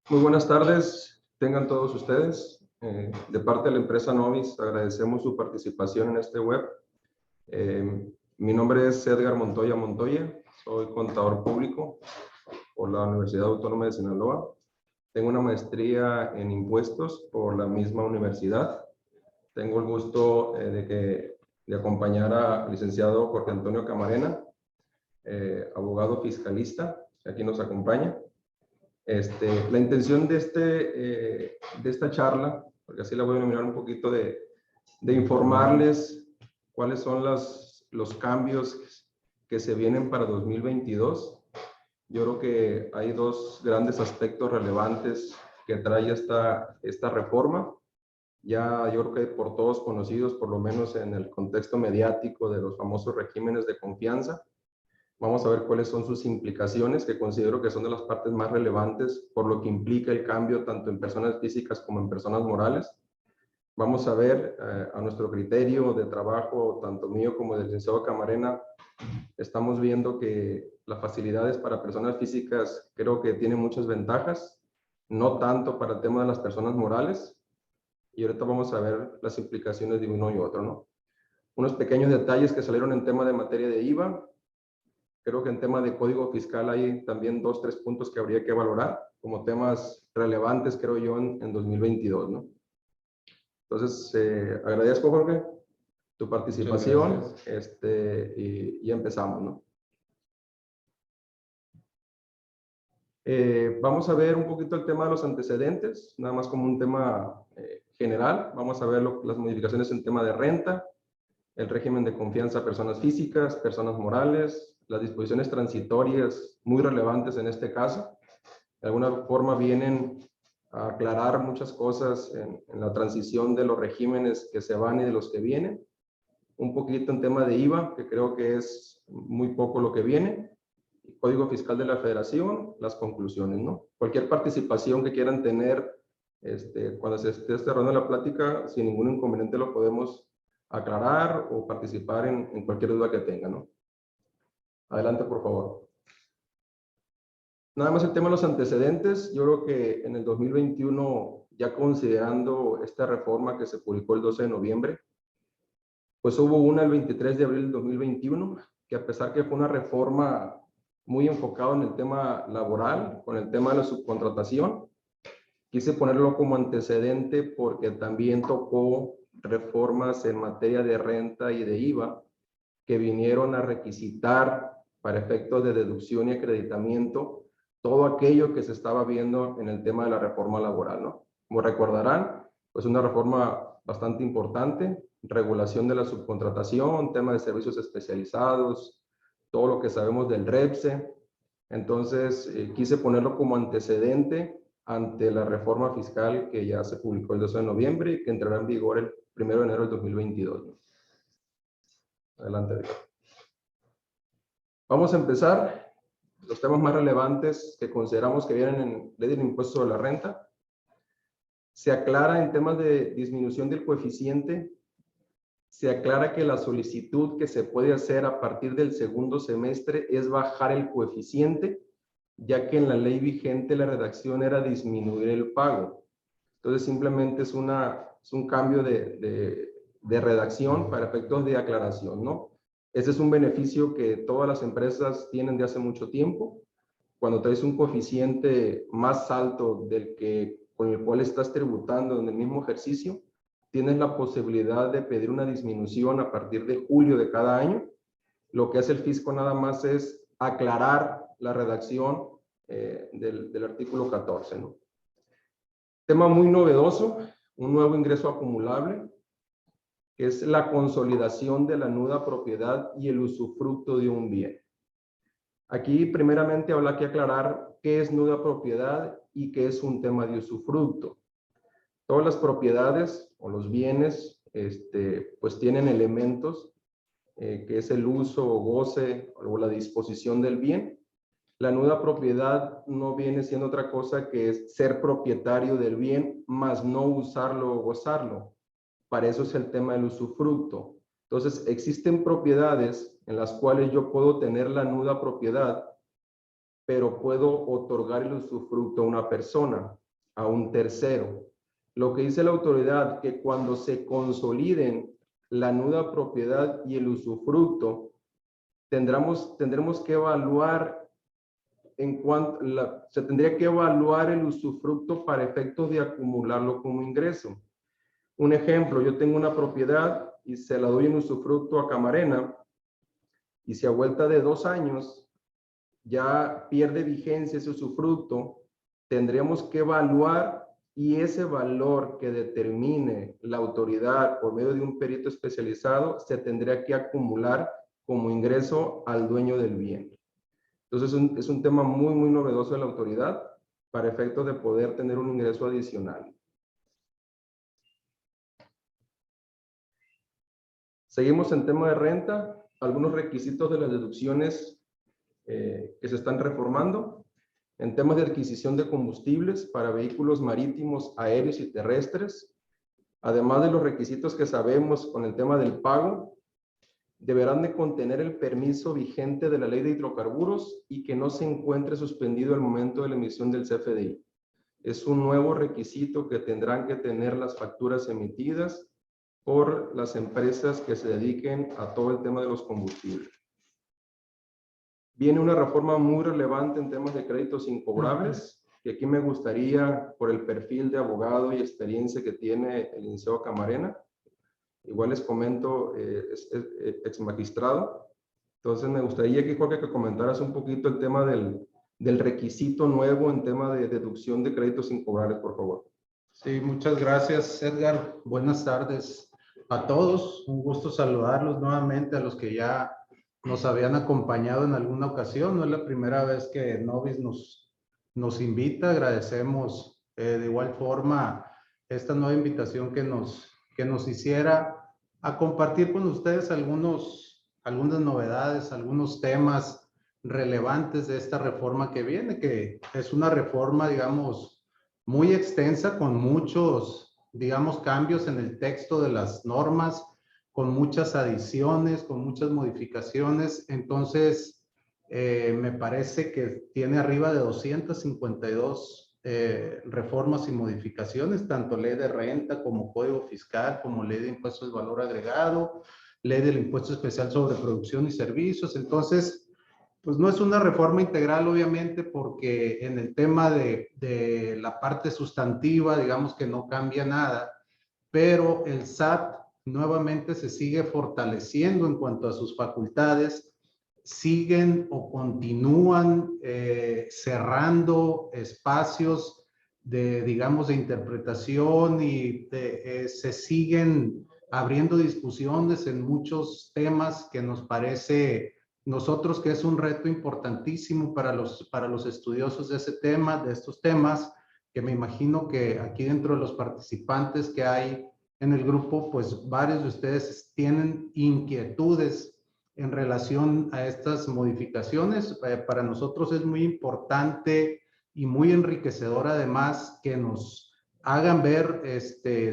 Muy buenas tardes, tengan todos ustedes. De parte de la empresa Novis, agradecemos su participación en este web. Mi nombre es Edgar Montoya Montoya, soy contador público por la Universidad Autónoma de Sinaloa. Tengo una maestría en impuestos por la misma universidad. Tengo el gusto de acompañar al licenciado Jorge Antonio Camarena, abogado fiscalista, que aquí nos acompaña. La intención de esta charla, porque así la voy a denominar un poquito, de informarles cuáles son los cambios que se vienen para 2022. Yo creo que hay dos grandes aspectos relevantes que trae esta reforma. Ya yo creo que por todos conocidos, por lo menos en el contexto mediático, de los famosos regímenes de confianza. Vamos a ver cuáles son sus implicaciones, que considero que son de las partes más relevantes por lo que implica el cambio tanto en personas físicas como en personas morales. Vamos a ver a nuestro criterio de trabajo, tanto mío como del licenciado Camarena, estamos viendo que las facilidades para personas físicas creo que tienen muchas ventajas, no tanto para el tema de las personas morales. Y ahorita vamos a ver las implicaciones de uno y otro, ¿no? Unos pequeños detalles que salieron en tema de materia de IVA. Creo que en tema de código fiscal hay también 2 o 3 puntos que habría que valorar como temas relevantes, creo yo, en 2022, ¿no? Entonces, agradezco, Jorge, tu participación, y empezamos, ¿no? Vamos a ver un poquito el tema de los antecedentes, nada más como un tema general. Vamos a ver las modificaciones en tema de renta, el régimen de confianza a personas físicas, personas morales, las disposiciones transitorias muy relevantes en este caso. De alguna forma vienen a aclarar muchas cosas en la transición de los regímenes que se van y de los que vienen. Un poquito en tema de IVA, que creo que es muy poco lo que viene. Código Fiscal de la Federación, las conclusiones, ¿no? Cualquier participación que quieran tener cuando se esté cerrando la plática, sin ningún inconveniente lo podemos aclarar o participar en cualquier duda que tengan, ¿no? Adelante, por favor. Nada más el tema de los antecedentes. Yo creo que en el 2021, ya considerando esta reforma que se publicó el 12 de noviembre, pues hubo una el 23 de abril del 2021, que a pesar que fue una reforma muy enfocada en el tema laboral, con el tema de la subcontratación, quise ponerlo como antecedente porque también tocó reformas en materia de renta y de IVA que vinieron a requisitar para efectos de deducción y acreditamiento todo aquello que se estaba viendo en el tema de la reforma laboral, ¿no? Como recordarán, pues una reforma bastante importante, regulación de la subcontratación, tema de servicios especializados, todo lo que sabemos del REPSE. Entonces, quise ponerlo como antecedente ante la reforma fiscal que ya se publicó el 12 de noviembre y que entrará en vigor el 1 de enero del 2022, ¿no? Adelante, Diego. Vamos a empezar los temas más relevantes que consideramos que vienen en ley del impuesto sobre la renta. Se aclara en temas de disminución del coeficiente, se aclara que la solicitud que se puede hacer a partir del segundo semestre es bajar el coeficiente, ya que en la ley vigente la redacción era disminuir el pago. Entonces simplemente es un cambio de redacción para efectos de aclaración, ¿no? Ese es un beneficio que todas las empresas tienen de hace mucho tiempo. Cuando traes un coeficiente más alto con el cual estás tributando en el mismo ejercicio, tienes la posibilidad de pedir una disminución a partir de julio de cada año. Lo que hace el fisco nada más es aclarar la redacción del artículo 14, ¿no? Tema muy novedoso, un nuevo ingreso acumulable, que es la consolidación de la nuda propiedad y el usufructo de un bien. Aquí primeramente habrá que aclarar qué es nuda propiedad y qué es un tema de usufructo. Todas las propiedades o los bienes pues tienen elementos que es el uso o goce o la disposición del bien. La nuda propiedad no viene siendo otra cosa que es ser propietario del bien, más no usarlo o gozarlo. Para eso es el tema del usufructo. Entonces, existen propiedades en las cuales yo puedo tener la nuda propiedad pero puedo otorgar el usufructo a una persona, a un tercero. Lo que dice la autoridad, que cuando se consoliden la nuda propiedad y el usufructo, tendremos que evaluar se tendría que evaluar el usufructo para efectos de acumularlo como ingreso. Un ejemplo, yo tengo una propiedad y se la doy en usufructo a Camarena, y si a vuelta de 2 años ya pierde vigencia ese usufructo, tendríamos que evaluar, y ese valor que determine la autoridad por medio de un perito especializado se tendría que acumular como ingreso al dueño del bien. Entonces es un tema muy, muy novedoso de la autoridad para efectos de poder tener un ingreso adicional. Seguimos en tema de renta, algunos requisitos de las deducciones que se están reformando. En temas de adquisición de combustibles para vehículos marítimos, aéreos y terrestres, además de los requisitos que sabemos con el tema del pago, deberán de contener el permiso vigente de la Ley de Hidrocarburos y que no se encuentre suspendido al momento de la emisión del CFDI. Es un nuevo requisito que tendrán que tener las facturas emitidas por las empresas que se dediquen a todo el tema de los combustibles. Viene una reforma muy relevante en temas de créditos incobrables, que aquí me gustaría, por el perfil de abogado y experiencia que tiene el licenciado Camarena, igual les comento, es ex magistrado. Entonces me gustaría aquí, Jorge, que comentaras un poquito el tema del requisito nuevo en tema de deducción de créditos incobrables, por favor. Sí, muchas gracias, Edgar. Buenas tardes a todos. Un gusto saludarlos nuevamente, a los que ya nos habían acompañado en alguna ocasión. No es la primera vez que Novis nos invita. Agradecemos de igual forma esta nueva invitación que nos hiciera a compartir con ustedes algunas novedades, algunos temas relevantes de esta reforma que viene, que es una reforma, digamos, muy extensa, con muchos, digamos, cambios en el texto de las normas, con muchas adiciones, con muchas modificaciones. Entonces, me parece que tiene arriba de 252 reformas y modificaciones, tanto ley de renta como código fiscal, como ley de impuestos de valor agregado, ley del impuesto especial sobre producción y servicios. Entonces, pues no es una reforma integral, obviamente, porque en el tema de la parte sustantiva, digamos que no cambia nada, pero el SAT nuevamente se sigue fortaleciendo en cuanto a sus facultades, siguen o continúan cerrando espacios digamos, de interpretación y se siguen abriendo discusiones en muchos temas que nos parece nosotros que es un reto importantísimo para los estudiosos de ese tema, de estos temas, que me imagino que aquí dentro de los participantes que hay en el grupo, pues varios de ustedes tienen inquietudes en relación a estas modificaciones. Para nosotros es muy importante y muy enriquecedor además que nos hagan ver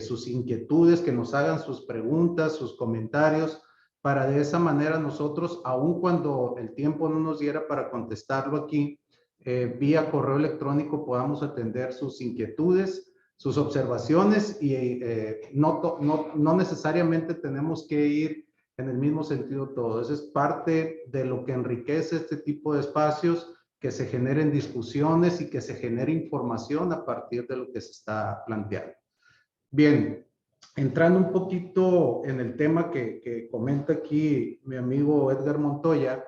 sus inquietudes, que nos hagan sus preguntas, sus comentarios, para de esa manera nosotros, aun cuando el tiempo no nos diera para contestarlo aquí, vía correo electrónico podamos atender sus inquietudes, sus observaciones y no necesariamente tenemos que ir en el mismo sentido todo. Eso es parte de lo que enriquece este tipo de espacios, que se generen discusiones y que se genere información a partir de lo que se está planteando. Bien. Entrando un poquito en el tema que comenta aquí mi amigo Edgar Montoya,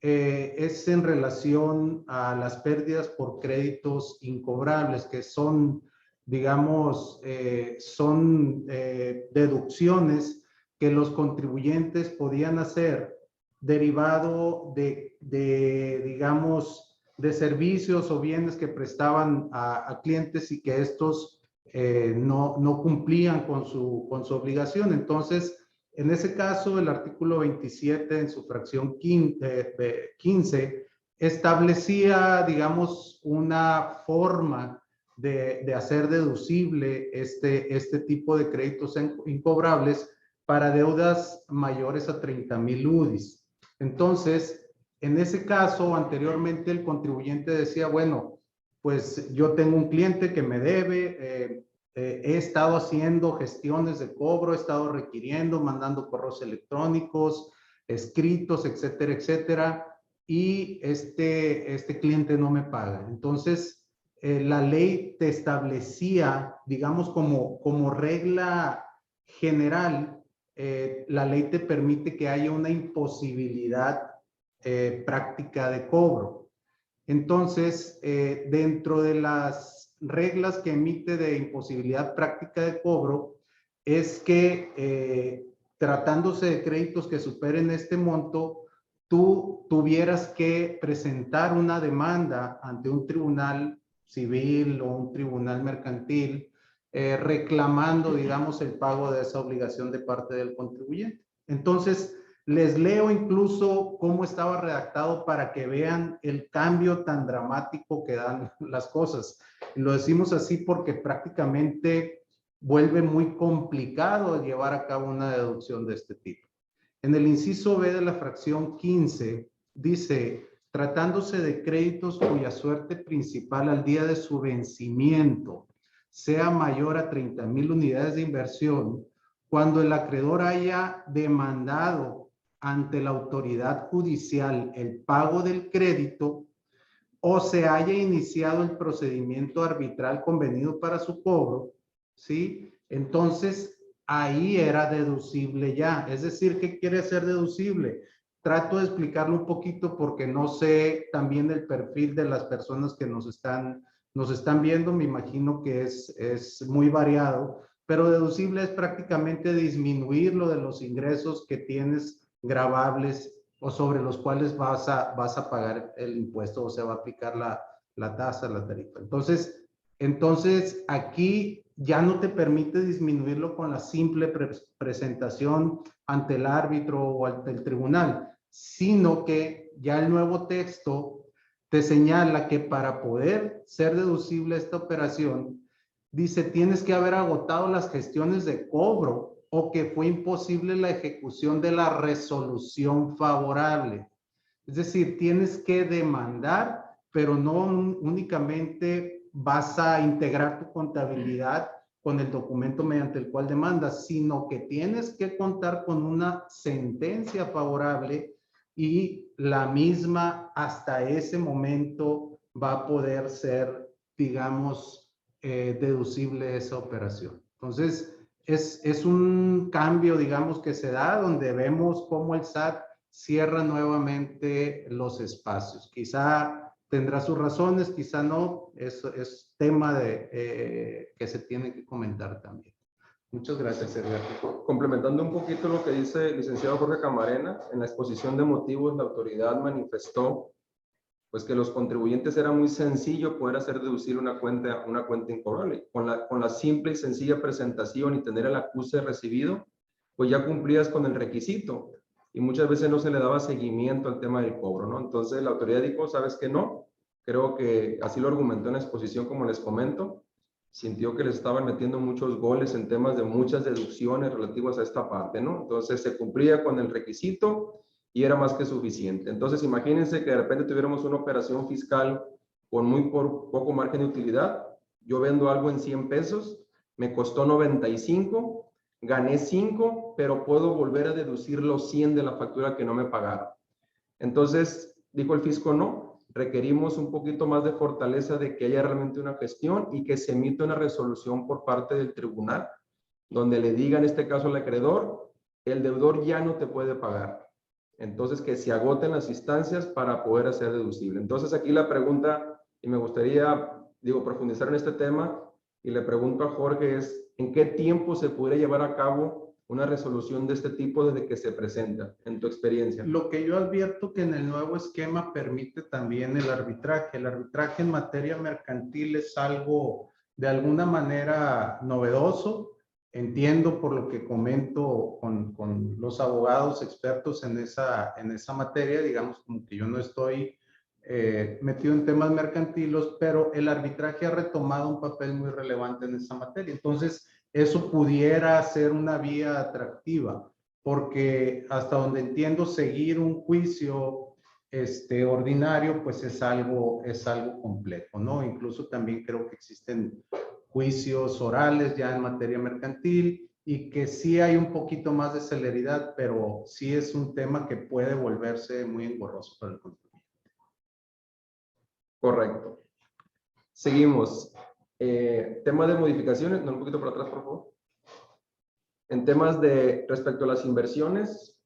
es en relación a las pérdidas por créditos incobrables, que son, digamos, deducciones que los contribuyentes podían hacer derivado digamos, de servicios o bienes que prestaban a clientes y que estos no cumplían con su obligación. Entonces, en ese caso, el artículo 27 en su fracción 15 establecía, digamos, una forma de hacer deducible este tipo de créditos incobrables para deudas mayores a 30,000 UDIs. Entonces, En ese caso, anteriormente el contribuyente decía, bueno, pues yo tengo un cliente que me debe, he estado haciendo gestiones de cobro, he estado requiriendo, mandando correos electrónicos, escritos, etcétera, etcétera, y este cliente no me paga. Entonces, la ley te establecía, digamos, como regla general, la ley te permite que haya una imposibilidad práctica de cobro. Entonces, dentro de las reglas que emite de imposibilidad práctica de cobro, es que tratándose de créditos que superen este monto, tú tuvieras que presentar una demanda ante un tribunal civil o un tribunal mercantil, reclamando, digamos, el pago de esa obligación de parte del contribuyente. Entonces, les leo incluso cómo estaba redactado para que vean el cambio tan dramático que dan las cosas. Y lo decimos así porque prácticamente vuelve muy complicado llevar a cabo una deducción de este tipo. En el inciso B de la fracción 15 dice, tratándose de créditos cuya suerte principal al día de su vencimiento sea mayor a 30,000 unidades de inversión, cuando el acreedor haya demandado ante la autoridad judicial el pago del crédito o se haya iniciado el procedimiento arbitral convenido para su cobro, ¿sí? Entonces, ahí era deducible ya. Es decir, ¿qué quiere ser deducible? Trato de explicarlo un poquito porque no sé también el perfil de las personas que nos están viendo. Me imagino que es muy variado, pero deducible es prácticamente disminuir lo de los ingresos que tienes gravables o sobre los cuales vas a pagar el impuesto o se va a aplicar la tasa, la tarifa. Entonces, aquí ya no te permite disminuirlo con la simple presentación ante el árbitro o ante el tribunal, sino que ya el nuevo texto te señala que para poder ser deducible esta operación, dice, tienes que haber agotado las gestiones de cobro o que fue imposible la ejecución de la resolución favorable. Es decir, tienes que demandar, pero no únicamente vas a integrar tu contabilidad con el documento mediante el cual demandas, sino que tienes que contar con una sentencia favorable y la misma hasta ese momento va a poder ser, digamos, deducible esa operación. Entonces, es un cambio, digamos, que se da donde vemos cómo el SAT cierra nuevamente los espacios. Quizá tendrá sus razones, quizá no. Eso es tema que se tiene que comentar también. Muchas gracias, Edgar. Complementando un poquito lo que dice el licenciado Jorge Camarena, en la exposición de motivos la autoridad manifestó pues que los contribuyentes era muy sencillo poder hacer deducir una cuenta incobrable. Con la simple y sencilla presentación y tener el acuse recibido, pues ya cumplías con el requisito y muchas veces no se le daba seguimiento al tema del cobro, ¿no? Entonces la autoridad dijo, ¿sabes qué? No. Creo que así lo argumentó en la exposición, como les comento. Sintió que les estaban metiendo muchos goles en temas de muchas deducciones relativas a esta parte, ¿no? Entonces se cumplía con el requisito y era más que suficiente. Entonces, imagínense que de repente tuviéramos una operación fiscal con muy poco margen de utilidad. Yo vendo algo en 100 pesos, me costó 95, gané 5, pero puedo volver a deducir los 100 de la factura que no me pagaron. Entonces, dijo el fisco, no, requerimos un poquito más de fortaleza de que haya realmente una gestión y que se emita una resolución por parte del tribunal, donde le diga en este caso al acreedor, el deudor ya no te puede pagar. Entonces, que se agoten las instancias para poder hacer deducible. Entonces, aquí la pregunta, y me gustaría, profundizar en este tema, y le pregunto a Jorge es, ¿en qué tiempo se podría llevar a cabo una resolución de este tipo desde que se presenta, en tu experiencia? Lo que yo advierto que en el nuevo esquema permite también el arbitraje. El arbitraje en materia mercantil es algo de alguna manera novedoso. Entiendo por lo que comento con los abogados expertos en esa materia, digamos como que yo no estoy metido en temas mercantiles, pero el arbitraje ha retomado un papel muy relevante en esa materia. Entonces, eso pudiera ser una vía atractiva, porque hasta donde entiendo, seguir un juicio ordinario, pues es algo complejo, ¿no? Incluso también creo que existen juicios orales ya en materia mercantil y que sí hay un poquito más de celeridad, pero sí es un tema que puede volverse muy engorroso para el contribuyente. Correcto. Seguimos. Tema de modificaciones, no, un poquito para atrás, por favor. En temas de respecto a las inversiones,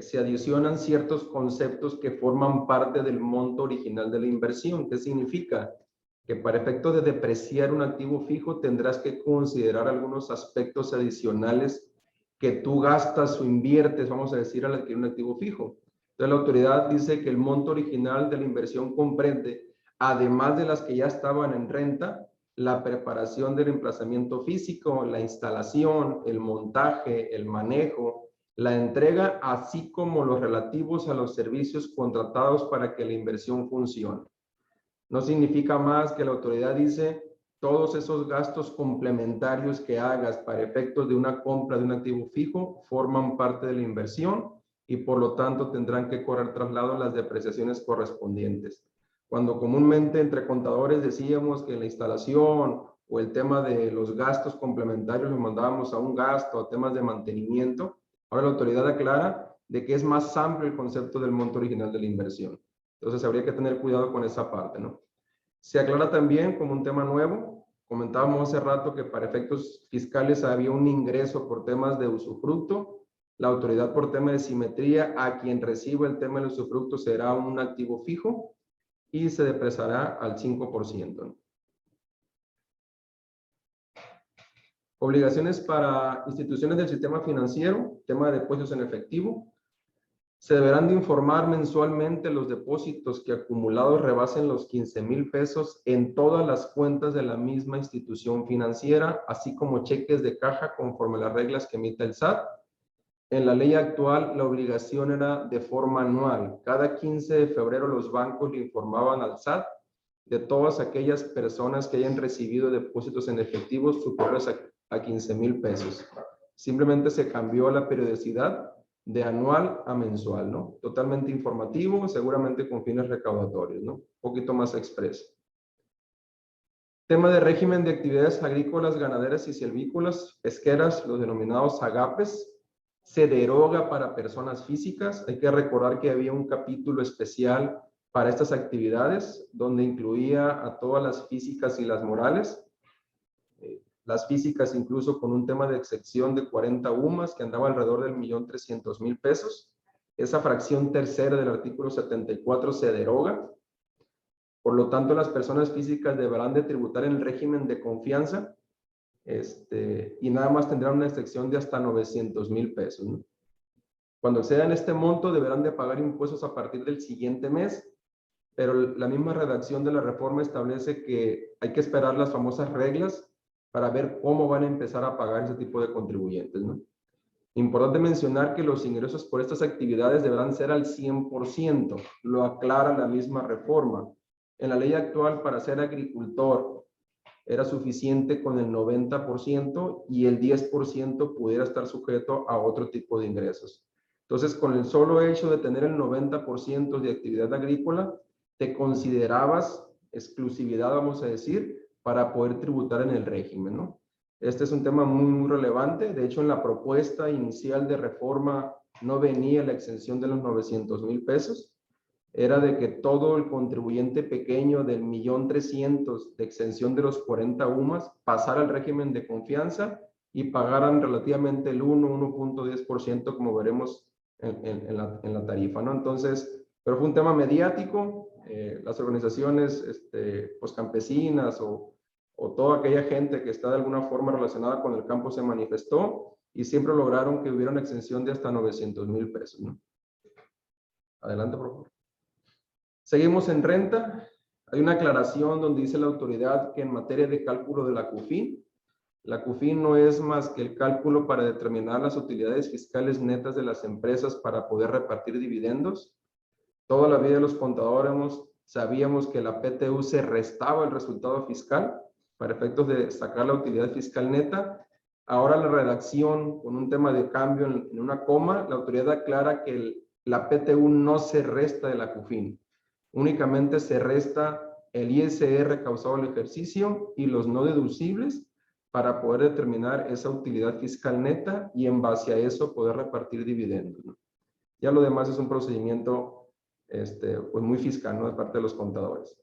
se adicionan ciertos conceptos que forman parte del monto original de la inversión. ¿Qué significa? Que para efecto de depreciar un activo fijo tendrás que considerar algunos aspectos adicionales que tú gastas o inviertes, vamos a decir, al adquirir un activo fijo. Entonces la autoridad dice que el monto original de la inversión comprende, además de las que ya estaban en renta, la preparación del emplazamiento físico, la instalación, el montaje, el manejo, la entrega, así como los relativos a los servicios contratados para que la inversión funcione. No significa más que la autoridad dice todos esos gastos complementarios que hagas para efectos de una compra de un activo fijo forman parte de la inversión y por lo tanto tendrán que correr traslado las depreciaciones correspondientes. Cuando comúnmente entre contadores decíamos que la instalación o el tema de los gastos complementarios lo mandábamos a un gasto, a temas de mantenimiento, ahora la autoridad aclara de que es más amplio el concepto del monto original de la inversión. Entonces habría que tener cuidado con esa parte, ¿no? Se aclara también como un tema nuevo, comentábamos hace rato que para efectos fiscales había un ingreso por temas de usufructo, la autoridad por tema de simetría a quien reciba el tema del usufructo será un activo fijo y se depreciará al 5%, ¿no? Obligaciones para instituciones del sistema financiero, tema de depósitos en efectivo. Se deberán de informar mensualmente los depósitos que acumulados rebasen los 15,000 pesos en todas las cuentas de la misma institución financiera, así como cheques de caja conforme a las reglas que emita el SAT. En la ley actual, la obligación era de forma anual. Cada 15 de febrero los bancos le informaban al SAT de todas aquellas personas que hayan recibido depósitos en efectivo superiores a 15,000 pesos. Simplemente se cambió la periodicidad de anual a mensual, ¿no? Totalmente informativo, seguramente con fines recaudatorios, ¿no? Un poquito más expreso. Tema de régimen de actividades agrícolas, ganaderas y silvícolas, pesqueras, los denominados agapes, se deroga para personas físicas. Hay que recordar que había un capítulo especial para estas actividades, donde incluía a todas las físicas y las morales. Las físicas incluso con un tema de excepción de 40 UMAS que andaba alrededor del 1,300,000 pesos. Esa fracción tercera del artículo 74 se deroga. Por lo tanto, las personas físicas deberán de tributar en el régimen de confianza y nada más tendrán una excepción de hasta 900,000 pesos, ¿no? Cuando excedan este monto deberán de pagar impuestos a partir del siguiente mes, pero la misma redacción de la reforma establece que hay que esperar las famosas reglas para ver cómo van a empezar a pagar ese tipo de contribuyentes, ¿no? Importante mencionar que los ingresos por estas actividades deberán ser al 100%, lo aclara la misma reforma. En la ley actual, para ser agricultor, era suficiente con el 90% y el 10% pudiera estar sujeto a otro tipo de ingresos. Entonces, con el solo hecho de tener el 90% de actividad agrícola, te considerabas exclusividad, vamos a decir, para poder tributar en el régimen, ¿no? Este es un tema muy, muy relevante. De hecho, en la propuesta inicial de reforma no venía la exención de los 900,000 pesos. Era de que todo el contribuyente pequeño del 1,300,000 de exención de los 40 UMAS pasara al régimen de confianza y pagaran relativamente el 1.10%, como veremos en la tarifa, ¿no? Entonces, pero fue un tema mediático. Las organizaciones pues campesinas o toda aquella gente que está de alguna forma relacionada con el campo se manifestó y siempre lograron que hubiera una exención de hasta 900,000 pesos, ¿no? Adelante, por favor. Seguimos en renta. Hay una aclaración donde dice la autoridad que en materia de cálculo de la CUFIN no es más que el cálculo para determinar las utilidades fiscales netas de las empresas para poder repartir dividendos. Toda la vida los contadores sabíamos que la PTU se restaba el resultado fiscal para efectos de sacar la utilidad fiscal neta. Ahora la redacción, con un tema de cambio en una coma, la autoridad aclara que la PTU no se resta de la CUFIN. Únicamente se resta el ISR causado al ejercicio y los no deducibles para poder determinar esa utilidad fiscal neta y en base a eso poder repartir dividendos, ¿no? Ya lo demás es un procedimiento pues muy fiscal, ¿no? De parte de los contadores.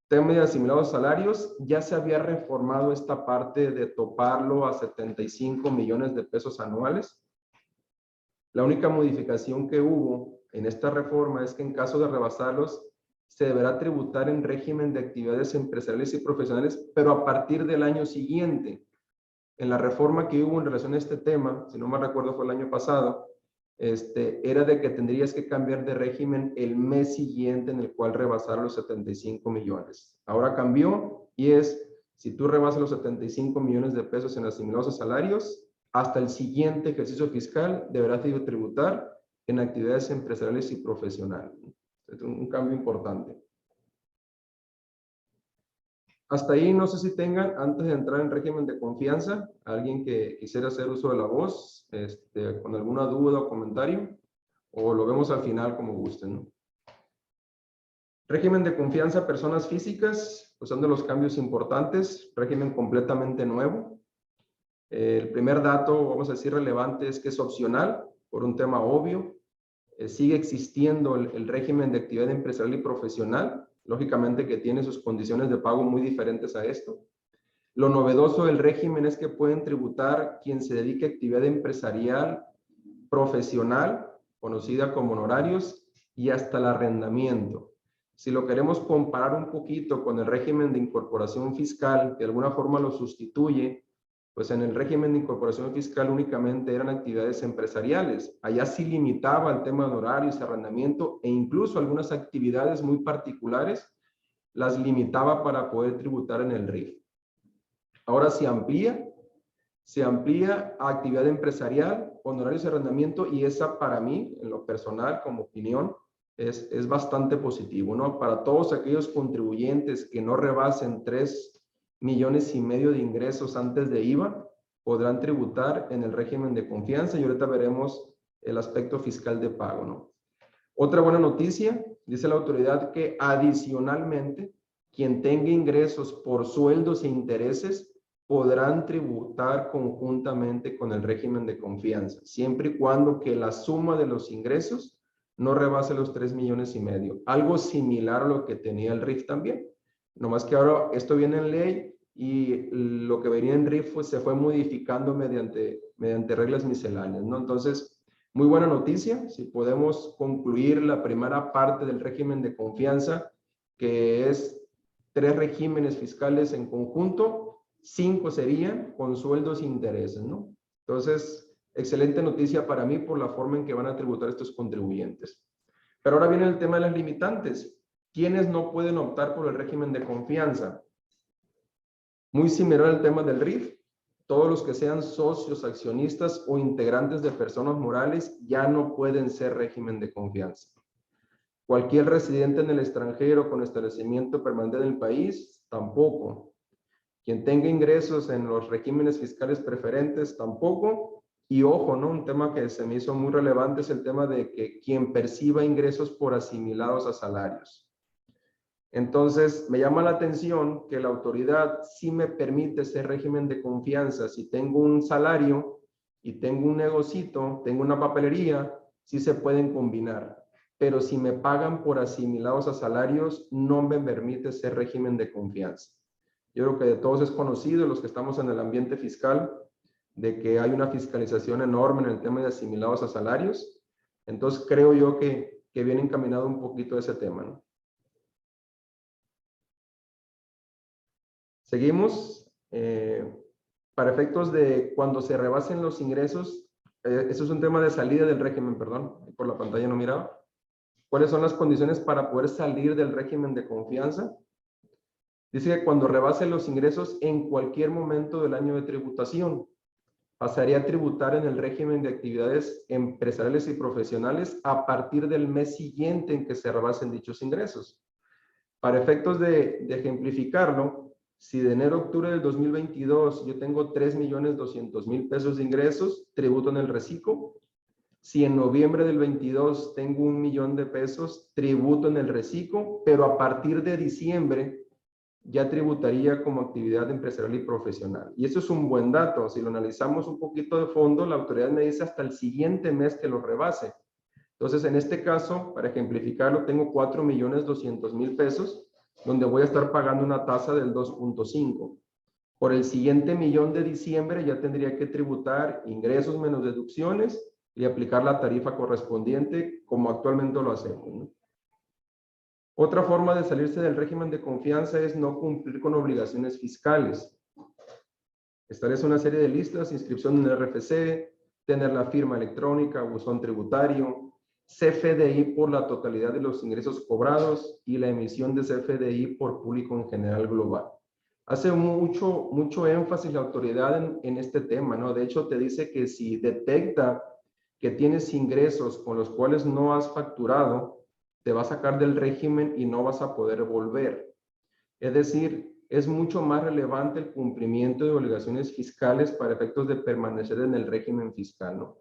Tema de asimilados salarios, ya se había reformado esta parte de toparlo a 75 millones de pesos anuales. La única modificación que hubo en esta reforma es que en caso de rebasarlos, se deberá tributar en régimen de actividades empresariales y profesionales, pero a partir del año siguiente. En la reforma que hubo en relación a este tema, si no me recuerdo fue el año pasado, era de que tendrías que cambiar de régimen el mes siguiente en el cual rebasar los 75 millones. Ahora cambió y es, si tú rebasas los 75 millones de pesos en asimilados a salarios, hasta el siguiente ejercicio fiscal deberás tributar en actividades empresariales y profesionales. Es un cambio importante. Hasta ahí no sé si tengan, antes de entrar en régimen de confianza, alguien que quisiera hacer uso de la voz, con alguna duda o comentario, o lo vemos al final como gusten, ¿no? Régimen de confianza, personas físicas, pues son de los cambios importantes, régimen completamente nuevo. El primer dato, vamos a decir, relevante es que es opcional, por un tema obvio. Sigue existiendo el régimen de actividad empresarial y profesional, lógicamente que tiene sus condiciones de pago muy diferentes a esto. Lo novedoso del régimen es que pueden tributar quien se dedique a actividad empresarial, profesional, conocida como honorarios, y hasta el arrendamiento. Si lo queremos comparar un poquito con el régimen de incorporación fiscal, que de alguna forma lo sustituye, pues en el régimen de incorporación fiscal únicamente eran actividades empresariales. Allá sí limitaba el tema de horarios, arrendamiento e incluso algunas actividades muy particulares las limitaba para poder tributar en el RIF. Ahora se amplía a actividad empresarial, honorarios y arrendamiento, y esa para mí, en lo personal, como opinión, es bastante positivo, ¿no? Para todos aquellos contribuyentes que no rebasen 3,5 millones de ingresos antes de IVA, podrán tributar en el régimen de confianza y ahorita veremos el aspecto fiscal de pago, ¿no? Otra buena noticia, dice la autoridad que adicionalmente, quien tenga ingresos por sueldos e intereses podrán tributar conjuntamente con el régimen de confianza, siempre y cuando que la suma de los ingresos no rebase los 3,5 millones. Algo similar a lo que tenía el RIF también. Nomás que ahora esto viene en ley y lo que venía en RIF pues, se fue modificando mediante reglas misceláneas, ¿no? Entonces, muy buena noticia, si podemos concluir la primera parte del régimen de confianza, que es 3 regímenes fiscales en conjunto, 5 serían con sueldos e intereses, ¿no? Entonces, excelente noticia para mí por la forma en que van a tributar estos contribuyentes. Pero ahora viene el tema de las limitantes. ¿Quiénes no pueden optar por el régimen de confianza? Muy similar al tema del RIF. Todos los que sean socios, accionistas o integrantes de personas morales ya no pueden ser régimen de confianza. Cualquier residente en el extranjero con establecimiento permanente en el país, tampoco. Quien tenga ingresos en los regímenes fiscales preferentes, tampoco. Y ojo, ¿no? Un tema que se me hizo muy relevante es el tema de que quien perciba ingresos por asimilados a salarios. Entonces, me llama la atención que la autoridad sí me permite ese régimen de confianza. Si tengo un salario y tengo un negocito, tengo una papelería, sí se pueden combinar. Pero si me pagan por asimilados a salarios, no me permite ese régimen de confianza. Yo creo que de todos es conocido, los que estamos en el ambiente fiscal, de que hay una fiscalización enorme en el tema de asimilados a salarios. Entonces, creo yo que viene encaminado un poquito ese tema, ¿no? Seguimos. Para efectos de cuando se rebasen los ingresos, eso es un tema de salida del régimen, perdón, por la pantalla no miraba. ¿Cuáles son las condiciones para poder salir del régimen de confianza? Dice que cuando rebase los ingresos en cualquier momento del año de tributación, pasaría a tributar en el régimen de actividades empresariales y profesionales a partir del mes siguiente en que se rebasen dichos ingresos. Para efectos de ejemplificarlo, si de enero a octubre del 2022 yo tengo 3,200,000 pesos de ingresos, tributo en el reciclo. Si en noviembre del 22 tengo 1 millón de pesos, tributo en el reciclo, pero a partir de diciembre ya tributaría como actividad empresarial y profesional. Y eso es un buen dato. Si lo analizamos un poquito de fondo, la autoridad me dice hasta el siguiente mes que lo rebase. Entonces, en este caso, para ejemplificarlo, tengo 4.200.000 pesos, donde voy a estar pagando una tasa del 2.5. Por el siguiente millón de diciembre ya tendría que tributar ingresos menos deducciones y aplicar la tarifa correspondiente como actualmente lo hacemos, ¿no? Otra forma de salirse del régimen de confianza es no cumplir con obligaciones fiscales. Establece una serie de listas: inscripción en el RFC, tener la firma electrónica, buzón tributario, CFDI por la totalidad de los ingresos cobrados y la emisión de CFDI por público en general global. Hace mucho énfasis la autoridad en este tema, ¿no? De hecho, te dice que si detecta que tienes ingresos con los cuales no has facturado, te va a sacar del régimen y no vas a poder volver. Es decir, es mucho más relevante el cumplimiento de obligaciones fiscales para efectos de permanecer en el régimen fiscal, ¿no?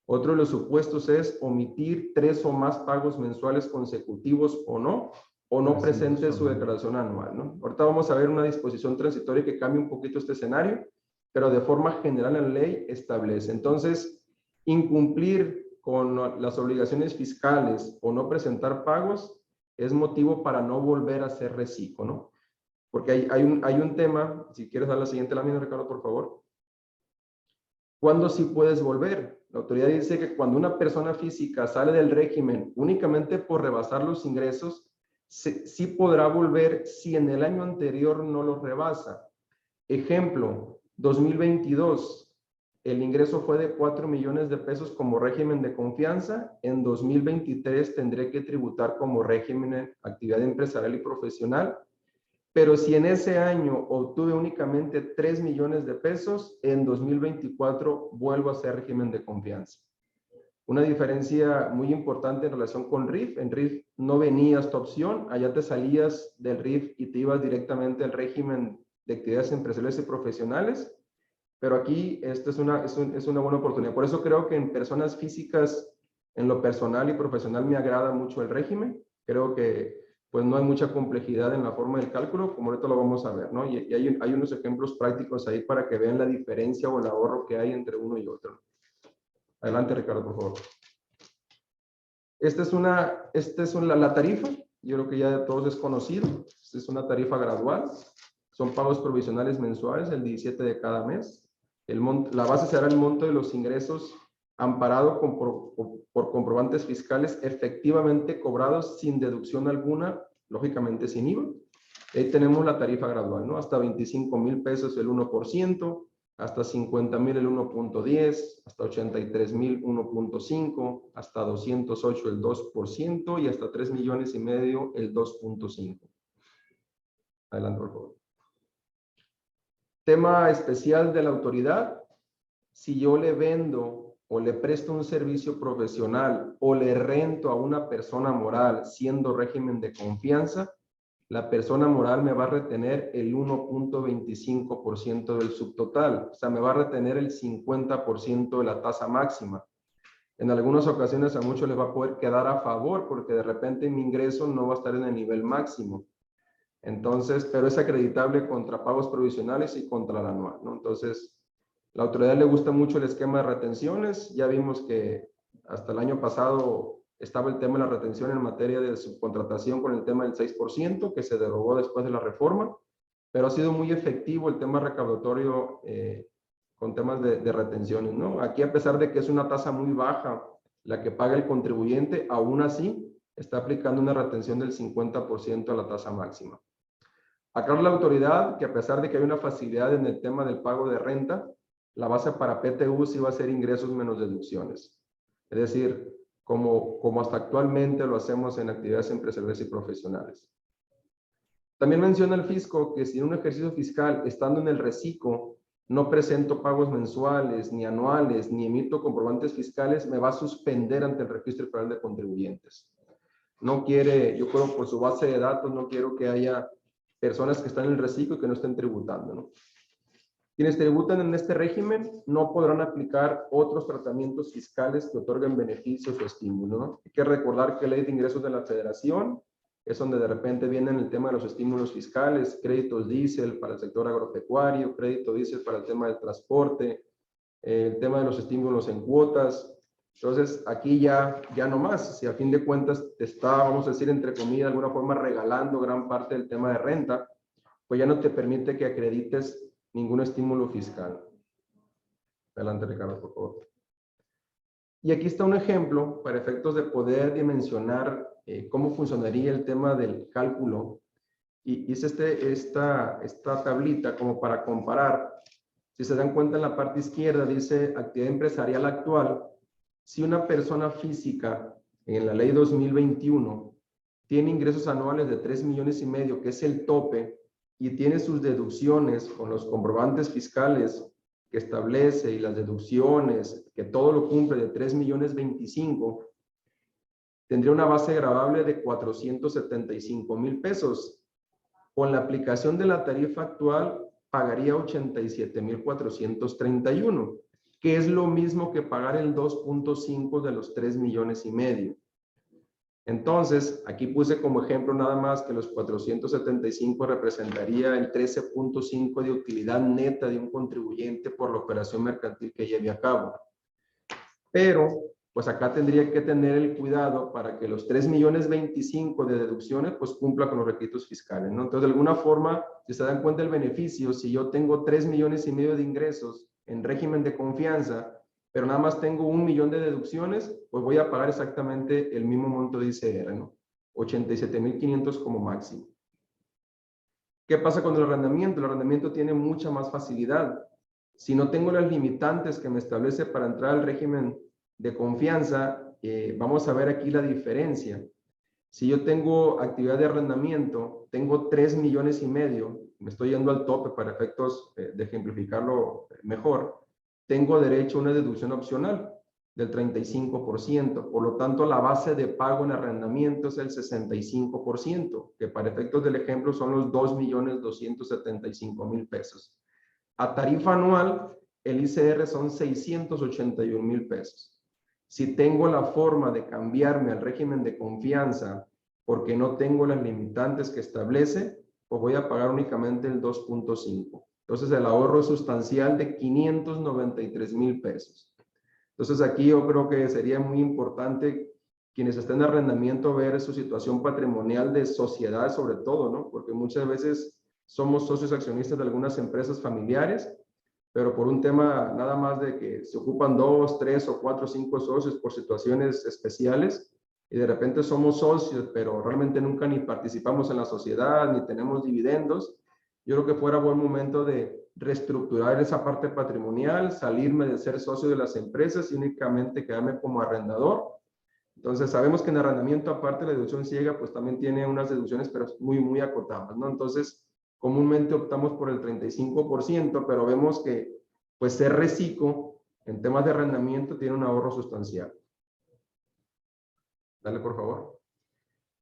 Otro de los supuestos es omitir 3 o más pagos mensuales consecutivos o no presente su declaración anual, ¿no? Ahorita vamos a ver una disposición transitoria que cambia un poquito este escenario, pero de forma general la ley establece. Entonces, incumplir con las obligaciones fiscales o no presentar pagos es motivo para no volver a hacer reciclo, ¿no? Porque hay un tema, si quieres dar la siguiente lámina, Ricardo, por favor. ¿Cuándo sí puedes volver? La autoridad dice que cuando una persona física sale del régimen únicamente por rebasar los ingresos, sí podrá volver si en el año anterior no los rebasa. Ejemplo, 2022, el ingreso fue de 4 millones de pesos como régimen de confianza. En 2023 tendré que tributar como régimen actividad empresarial y profesional. Pero si en ese año obtuve únicamente 3 millones de pesos, en 2024 vuelvo a ser régimen de confianza. Una diferencia muy importante en relación con RIF. En RIF no venía esta opción, allá te salías del RIF y te ibas directamente al régimen de actividades empresariales y profesionales, pero aquí esta es una buena oportunidad. Por eso creo que en personas físicas, en lo personal y profesional, me agrada mucho el régimen. Creo que pues no hay mucha complejidad en la forma del cálculo, como ahorita lo vamos a ver, ¿no? Y hay unos ejemplos prácticos ahí para que vean la diferencia o el ahorro que hay entre uno y otro. Adelante, Ricardo, por favor. Esta es la tarifa. Yo creo que ya de todos es conocido. Esta es una tarifa gradual. Son pagos provisionales mensuales, el 17 de cada mes. La base será el monto de los ingresos amparado por comprobantes fiscales efectivamente cobrados sin deducción alguna, lógicamente sin IVA. Ahí tenemos la tarifa gradual, ¿no? Hasta 25,000 pesos el 1%, hasta 50,000 el 1.10, hasta 83,000 1.5, hasta 208 el 2% y hasta 3,5 millones el 2.5. Adelante, por favor. Tema especial de la autoridad: si yo le vendo o le presto un servicio profesional o le rento a una persona moral siendo régimen de confianza, la persona moral me va a retener el 1.25% del subtotal, o sea, me va a retener el 50% de la tasa máxima. En algunas ocasiones a muchos les va a poder quedar a favor porque de repente mi ingreso no va a estar en el nivel máximo. Entonces, pero es acreditable contra pagos provisionales y contra el anual, ¿no? Entonces, la autoridad le gusta mucho el esquema de retenciones. Ya vimos que hasta el año pasado estaba el tema de la retención en materia de subcontratación con el tema del 6%, que se derogó después de la reforma, pero ha sido muy efectivo el tema recaudatorio con temas de retenciones, ¿no? Aquí, a pesar de que es una tasa muy baja la que paga el contribuyente, aún así está aplicando una retención del 50% a la tasa máxima. Aclara la autoridad que, a pesar de que hay una facilidad en el tema del pago de renta, la base para PTU sí va a ser ingresos menos deducciones. Es decir, como hasta actualmente lo hacemos en actividades empresariales y profesionales. También menciona el fisco que si en un ejercicio fiscal, estando en el reciclo, no presento pagos mensuales, ni anuales, ni emito comprobantes fiscales, me va a suspender ante el Registro Federal de Contribuyentes. No quiere, yo creo por su base de datos, no quiero que haya personas que están en el reciclo y que no estén tributando, ¿no? Quienes tributan en este régimen no podrán aplicar otros tratamientos fiscales que otorguen beneficios o estímulos, ¿no? Hay que recordar que la Ley de Ingresos de la Federación es donde de repente vienen el tema de los estímulos fiscales, créditos diésel para el sector agropecuario, crédito diésel para el tema del transporte, el tema de los estímulos en cuotas. Entonces, aquí ya no más. Si a fin de cuentas te está, vamos a decir, entre comillas, de alguna forma regalando gran parte del tema de renta, pues ya no te permite que acredites ningún estímulo fiscal. Adelante, Ricardo, por favor. Y aquí está un ejemplo para efectos de poder dimensionar cómo funcionaría el tema del cálculo. Y hice esta tablita como para comparar. Si se dan cuenta, en la parte izquierda dice actividad empresarial actual. Si una persona física en la ley 2021 tiene ingresos anuales de 3,5 millones, que es el tope, y tiene sus deducciones con los comprobantes fiscales que establece y las deducciones, que todo lo cumple, de 3,025,000, tendría una base gravable de 475,000 pesos. Con la aplicación de la tarifa actual, pagaría 87,431, que es lo mismo que pagar el 2.5 de los 3,5 millones. Entonces, aquí puse como ejemplo nada más que los 475 representaría el 13.5 de utilidad neta de un contribuyente por la operación mercantil que lleve a cabo. Pero, pues acá tendría que tener el cuidado para que los 3,025,000 de deducciones, pues cumpla con los requisitos fiscales, ¿no? Entonces, de alguna forma, si se dan cuenta del beneficio, si yo tengo 3,5 millones de ingresos en régimen de confianza, pero nada más tengo 1 millón de deducciones, pues voy a pagar exactamente el mismo monto de ICR, ¿no? 87,500 como máximo. ¿Qué pasa con el arrendamiento? El arrendamiento tiene mucha más facilidad. Si no tengo las limitantes que me establece para entrar al régimen de confianza, vamos a ver aquí la diferencia. Si yo tengo actividad de arrendamiento, tengo 3,5 millones, me estoy yendo al tope para efectos de ejemplificarlo mejor, tengo derecho a una deducción opcional del 35%. Por lo tanto, la base de pago en arrendamiento es el 65%, que para efectos del ejemplo son los 2,275,000 pesos. A tarifa anual, el ICR son 681,000 pesos. Si tengo la forma de cambiarme al régimen de confianza porque no tengo las limitantes que establece, pues voy a pagar únicamente el 2.5. Entonces, el ahorro es sustancial de 593,000 pesos. Entonces, aquí yo creo que sería muy importante quienes estén en arrendamiento ver su situación patrimonial de sociedad sobre todo, ¿no? Porque muchas veces somos socios accionistas de algunas empresas familiares, pero por un tema nada más de que se ocupan 2, 3 o 4 o 5 socios por situaciones especiales, y de repente somos socios, pero realmente nunca ni participamos en la sociedad, ni tenemos dividendos. Yo creo que fuera buen momento de reestructurar esa parte patrimonial, salirme de ser socio de las empresas y únicamente quedarme como arrendador. Entonces, sabemos que en arrendamiento, aparte de la deducción ciega, pues también tiene unas deducciones, pero muy acotadas, ¿no? Entonces, comúnmente optamos por el 35%, pero vemos que, pues, ser reciclo en temas de arrendamiento tiene un ahorro sustancial. Dale, por favor.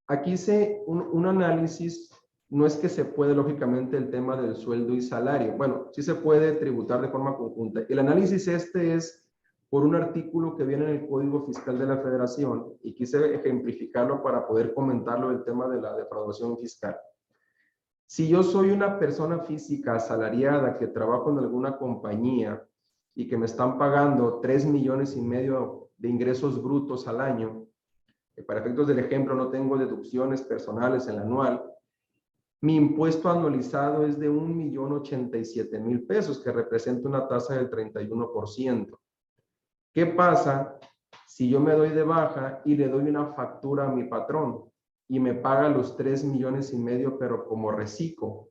Aquí hice un análisis. No es que se puede, lógicamente, el tema del sueldo y salario. Bueno, sí se puede tributar de forma conjunta. El análisis es por un artículo que viene en el Código Fiscal de la Federación y quise ejemplificarlo para poder comentarlo el tema de la defraudación fiscal. Si yo soy una persona física asalariada que trabajo en alguna compañía y que me están pagando 3,5 millones de ingresos brutos al año, que para efectos del ejemplo no tengo deducciones personales en el anual, mi impuesto anualizado es de 1,087,000 pesos, que representa una tasa del 31%. ¿Qué pasa si yo me doy de baja y le doy una factura a mi patrón y me paga los 3,5 millones, pero como reciclo?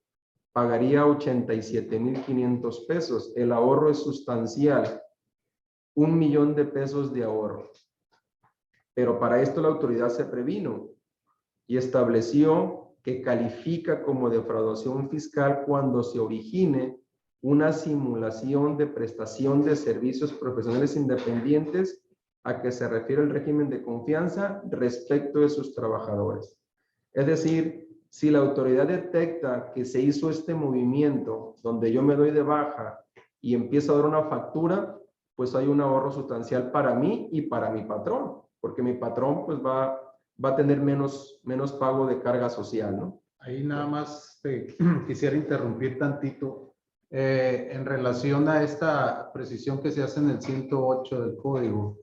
Pagaría 87,500 pesos. El ahorro es sustancial. 1 millón de pesos de ahorro. Pero para esto la autoridad se previno y estableció que califica como defraudación fiscal cuando se origine una simulación de prestación de servicios profesionales independientes a que se refiere el régimen de confianza respecto de sus trabajadores. Es decir, Si la autoridad detecta que se hizo este movimiento donde yo me doy de baja y empiezo a dar una factura, pues hay un ahorro sustancial para mí y para mi patrón, porque mi patrón pues va a tener menos pago de carga social, ¿no? Ahí nada más quisiera interrumpir tantito en relación a esta precisión que se hace en el 108 del código.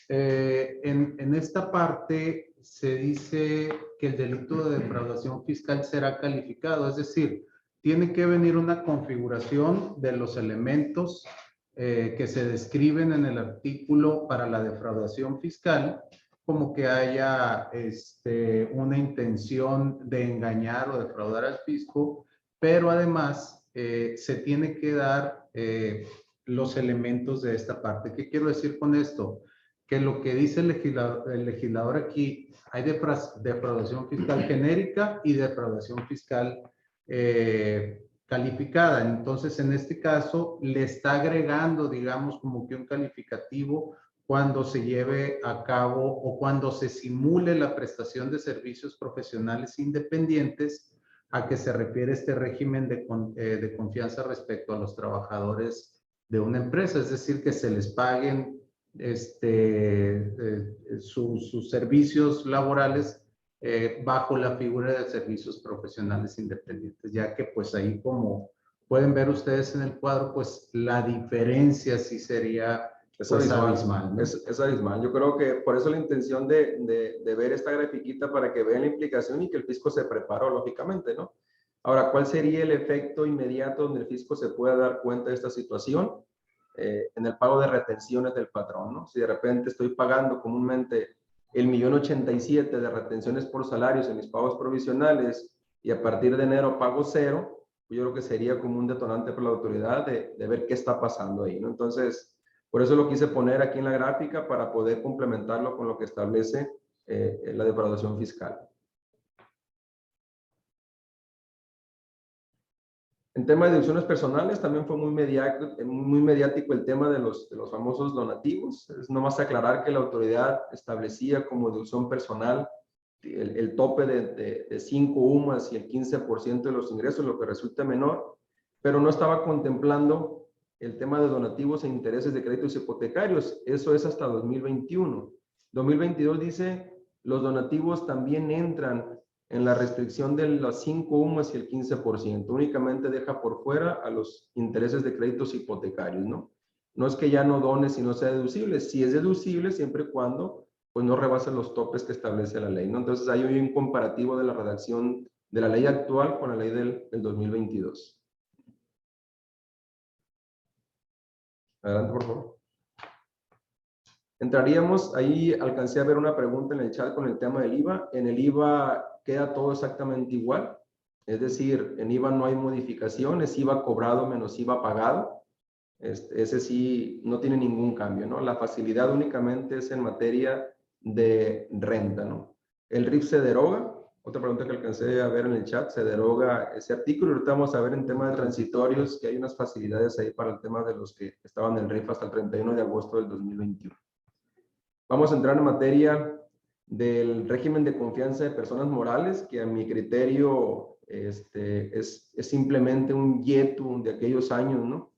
En esta parte se dice que el delito de defraudación fiscal será calificado, es decir, tiene que venir una configuración de los elementos que se describen en el artículo para la defraudación fiscal, como que haya una intención de engañar o defraudar al fisco, pero además se tiene que dar los elementos de esta parte. ¿Qué quiero decir con esto? Que lo que dice el legislador aquí, hay defraudación fiscal genérica y defraudación fiscal calificada. Entonces, en este caso, le está agregando, digamos, como que un calificativo cuando se lleve a cabo o cuando se simule la prestación de servicios profesionales independientes, a que se refiere este régimen de confianza respecto a los trabajadores de una empresa, es decir, que se les paguen sus servicios laborales bajo la figura de servicios profesionales independientes, ya que pues ahí, como pueden ver ustedes en el cuadro, pues la diferencia sí sería es pues abismal, ¿no? Es abismal. Yo creo que por eso la intención de ver esta grafiquita, para que vean la implicación y que el fisco se preparó, lógicamente, ¿no? Ahora, ¿cuál sería el efecto inmediato donde el fisco se pueda dar cuenta de esta situación? En el pago de retenciones del patrón, ¿no? Si de repente estoy pagando comúnmente el 1.087.000 de retenciones por salarios en mis pagos provisionales y a partir de enero pago 0, yo creo que sería como un detonante para la autoridad de ver qué está pasando ahí, ¿no? Entonces, por eso lo quise poner aquí en la gráfica, para poder complementarlo con lo que establece la defraudación fiscal. En tema de deducciones personales, también fue muy mediático el tema de los famosos donativos. Es nomás aclarar que la autoridad establecía como deducción personal el tope de 5 UMAS y el 15% de los ingresos, lo que resulta menor, pero no estaba contemplando el tema de donativos e intereses de créditos hipotecarios. Eso es hasta 2021. 2022 dice, los donativos también entran en la restricción de los 5 UMAS y el 15%. Únicamente deja por fuera a los intereses de créditos hipotecarios, ¿no? No es que ya no dones si no sea deducible. Sí es deducible siempre y cuando pues no rebase los topes que establece la ley, ¿no? Entonces hay un comparativo de la redacción de la ley actual con la ley del 2022. Adelante, por favor. Entraríamos, ahí alcancé a ver una pregunta en el chat con el tema del IVA. En el IVA queda todo exactamente igual. Es decir, en IVA no hay modificación, es IVA cobrado menos IVA pagado. Ese sí no tiene ningún cambio, ¿no? La facilidad únicamente es en materia de renta, ¿no? El RIF se deroga. Otra pregunta que alcancé a ver en el chat, se deroga ese artículo. Ahorita vamos a ver en tema de transitorios que hay unas facilidades ahí para el tema de los que estaban en el RIF hasta el 31 de agosto del 2021. Vamos a entrar en materia del régimen de confianza de personas morales, que a mi criterio es simplemente un YETU de aquellos años, ¿no?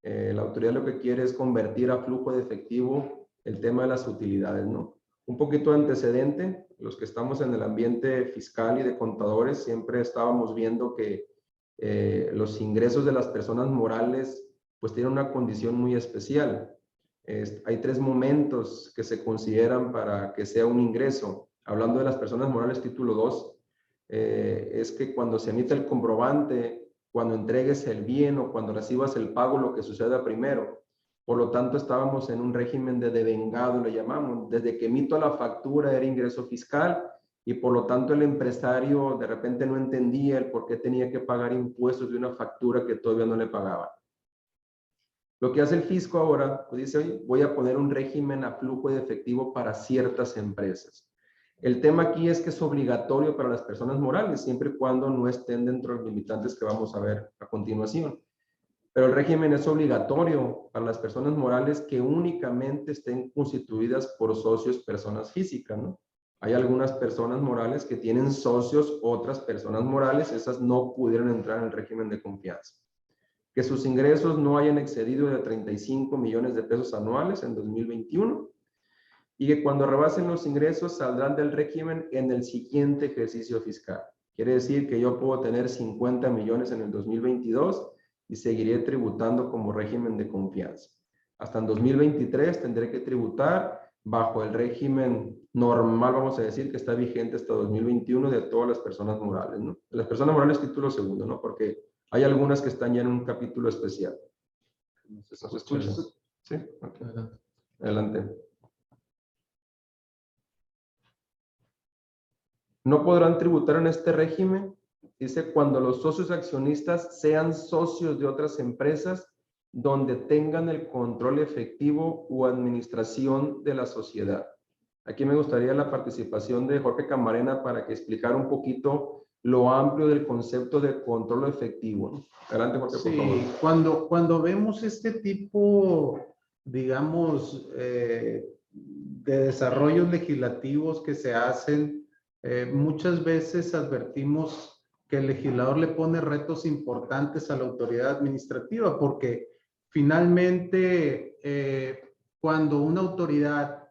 La autoridad lo que quiere es convertir a flujo de efectivo el tema de las utilidades, ¿no? Un poquito de antecedente, los que estamos en el ambiente fiscal y de contadores siempre estábamos viendo que los ingresos de las personas morales pues tienen una condición muy especial. Hay 3 momentos que se consideran para que sea un ingreso. Hablando de las personas morales, título 2, es que cuando se emite el comprobante, cuando entregues el bien o cuando recibas el pago, lo que suceda primero. Por lo tanto, estábamos en un régimen de devengado, le llamamos. Desde que emito la factura era ingreso fiscal y por lo tanto el empresario de repente no entendía el por qué tenía que pagar impuestos de una factura que todavía no le pagaba. Lo que hace el fisco ahora, pues dice, oye, voy a poner un régimen a flujo de efectivo para ciertas empresas. El tema aquí es que es obligatorio para las personas morales, siempre y cuando no estén dentro de los limitantes que vamos a ver a continuación. Pero el régimen es obligatorio para las personas morales que únicamente estén constituidas por socios, personas físicas, ¿no? Hay algunas personas morales que tienen socios, otras personas morales, esas no pudieron entrar en el régimen de confianza. Que sus ingresos no hayan excedido de 35 millones de pesos anuales en 2021 y que cuando rebasen los ingresos saldrán del régimen en el siguiente ejercicio fiscal. Quiere decir que yo puedo tener 50 millones en el 2022 y seguiré tributando como régimen de confianza. Hasta en 2023 tendré que tributar bajo el régimen normal, vamos a decir, que está vigente hasta 2021 de todas las personas morales, ¿no? De las personas morales título segundo, ¿no? Porque hay algunas que están ya en un capítulo especial. ¿Nos escuchas? Sí, okay. Adelante. No podrán tributar en este régimen, dice, cuando los socios accionistas sean socios de otras empresas donde tengan el control efectivo o administración de la sociedad. Aquí me gustaría la participación de Jorge Camarena para que explicara un poquito lo amplio del concepto de control efectivo, ¿no? Adelante, Jorge, por favor. Sí, cuando vemos este tipo, digamos, de desarrollos legislativos que se hacen, muchas veces advertimos que el legislador le pone retos importantes a la autoridad administrativa, porque finalmente cuando una autoridad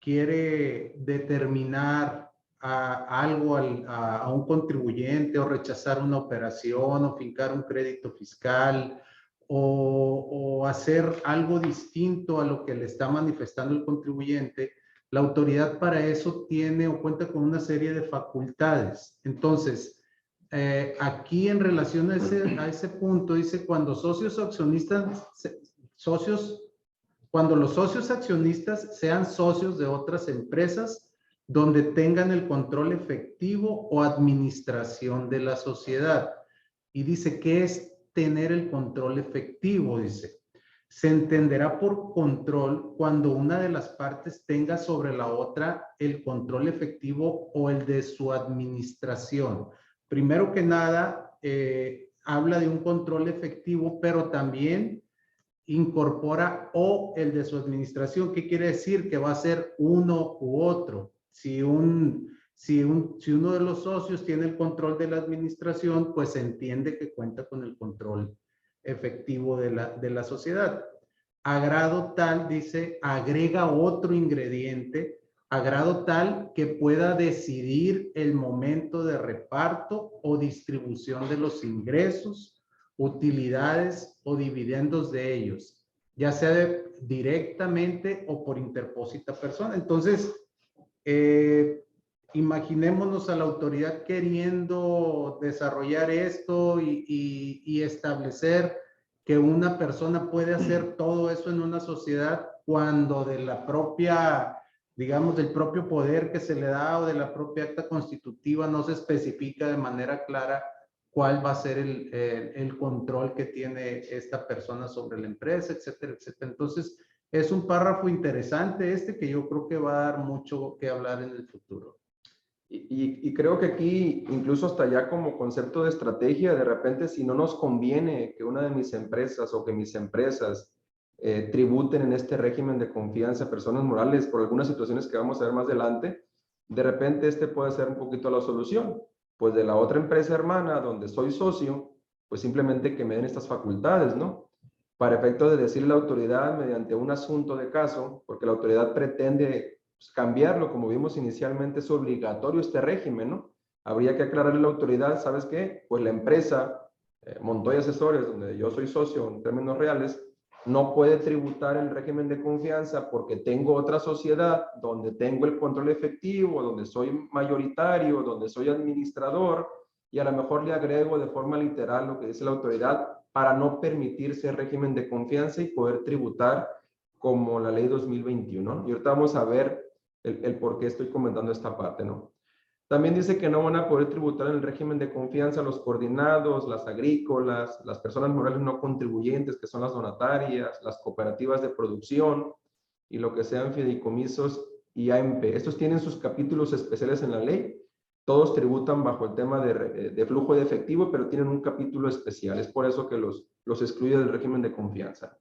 quiere determinar algo a un contribuyente o rechazar una operación o fincar un crédito fiscal o hacer algo distinto a lo que le está manifestando el contribuyente, la autoridad para eso tiene o cuenta con una serie de facultades. Entonces, aquí en relación a ese punto, dice cuando socios o accionistas, cuando los socios accionistas sean socios de otras empresas donde tengan el control efectivo o administración de la sociedad. Y dice, ¿qué es tener el control efectivo? Dice, se entenderá por control cuando una de las partes tenga sobre la otra el control efectivo o el de su administración. Primero que nada, habla de un control efectivo, pero también incorpora o el de su administración. ¿Qué quiere decir? Que va a ser uno u otro. Si uno de los socios tiene el control de la administración, pues se entiende que cuenta con el control efectivo de la sociedad. A grado tal, dice, agrega otro ingrediente, a grado tal que pueda decidir el momento de reparto o distribución de los ingresos, utilidades o dividendos de ellos, ya sea directamente o por interpósita persona. Entonces, imaginémonos a la autoridad queriendo desarrollar esto y establecer que una persona puede hacer todo eso en una sociedad cuando de la propia, digamos, del propio poder que se le da o de la propia acta constitutiva no se especifica de manera clara cuál va a ser el control que tiene esta persona sobre la empresa, etcétera, etcétera. Entonces, es un párrafo interesante que yo creo que va a dar mucho que hablar en el futuro. Y creo que aquí, incluso hasta ya como concepto de estrategia, de repente si no nos conviene que una de mis empresas o que mis empresas tributen en este régimen de confianza a personas morales por algunas situaciones que vamos a ver más adelante, de repente puede ser un poquito la solución. Pues de la otra empresa hermana donde soy socio, pues simplemente que me den estas facultades, ¿no? Para efecto de decirle a la autoridad mediante un asunto de caso, porque la autoridad pretende cambiarlo, como vimos inicialmente, es obligatorio este régimen, ¿no? Habría que aclararle a la autoridad, ¿sabes qué? Pues la empresa Montoya Asesores, donde yo soy socio en términos reales, no puede tributar el régimen de confianza porque tengo otra sociedad donde tengo el control efectivo, donde soy mayoritario, donde soy administrador, y a lo mejor le agrego de forma literal lo que dice la autoridad para no permitirse el régimen de confianza y poder tributar como la ley 2021, ¿no? Y ahorita vamos a ver el por qué estoy comentando esta parte, ¿no? También dice que no van a poder tributar en el régimen de confianza los coordinados, las agrícolas, las personas morales no contribuyentes, que son las donatarias, las cooperativas de producción y lo que sean fideicomisos y AMP. Estos tienen sus capítulos especiales en la ley. Todos tributan bajo el tema de flujo de efectivo, pero tienen un capítulo especial. Es por eso que los excluye del régimen de confianza.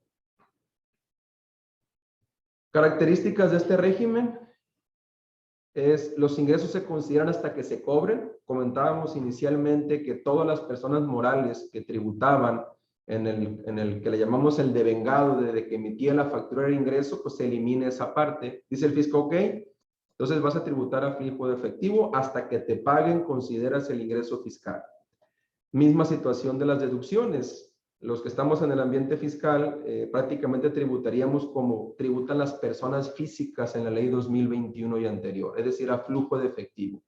Características de este régimen. los ingresos se consideran hasta que se cobren. Comentábamos inicialmente que todas las personas morales que tributaban en el que le llamamos el devengado, desde que emitía la factura de ingreso, pues se elimina esa parte. Dice el fisco, ok, entonces vas a tributar a flujo de efectivo hasta que te paguen, consideras el ingreso fiscal. Misma situación de las deducciones. Los que estamos en el ambiente fiscal prácticamente tributaríamos como tributan las personas físicas en la ley 2021 y anterior, es decir, a flujo de efectivo.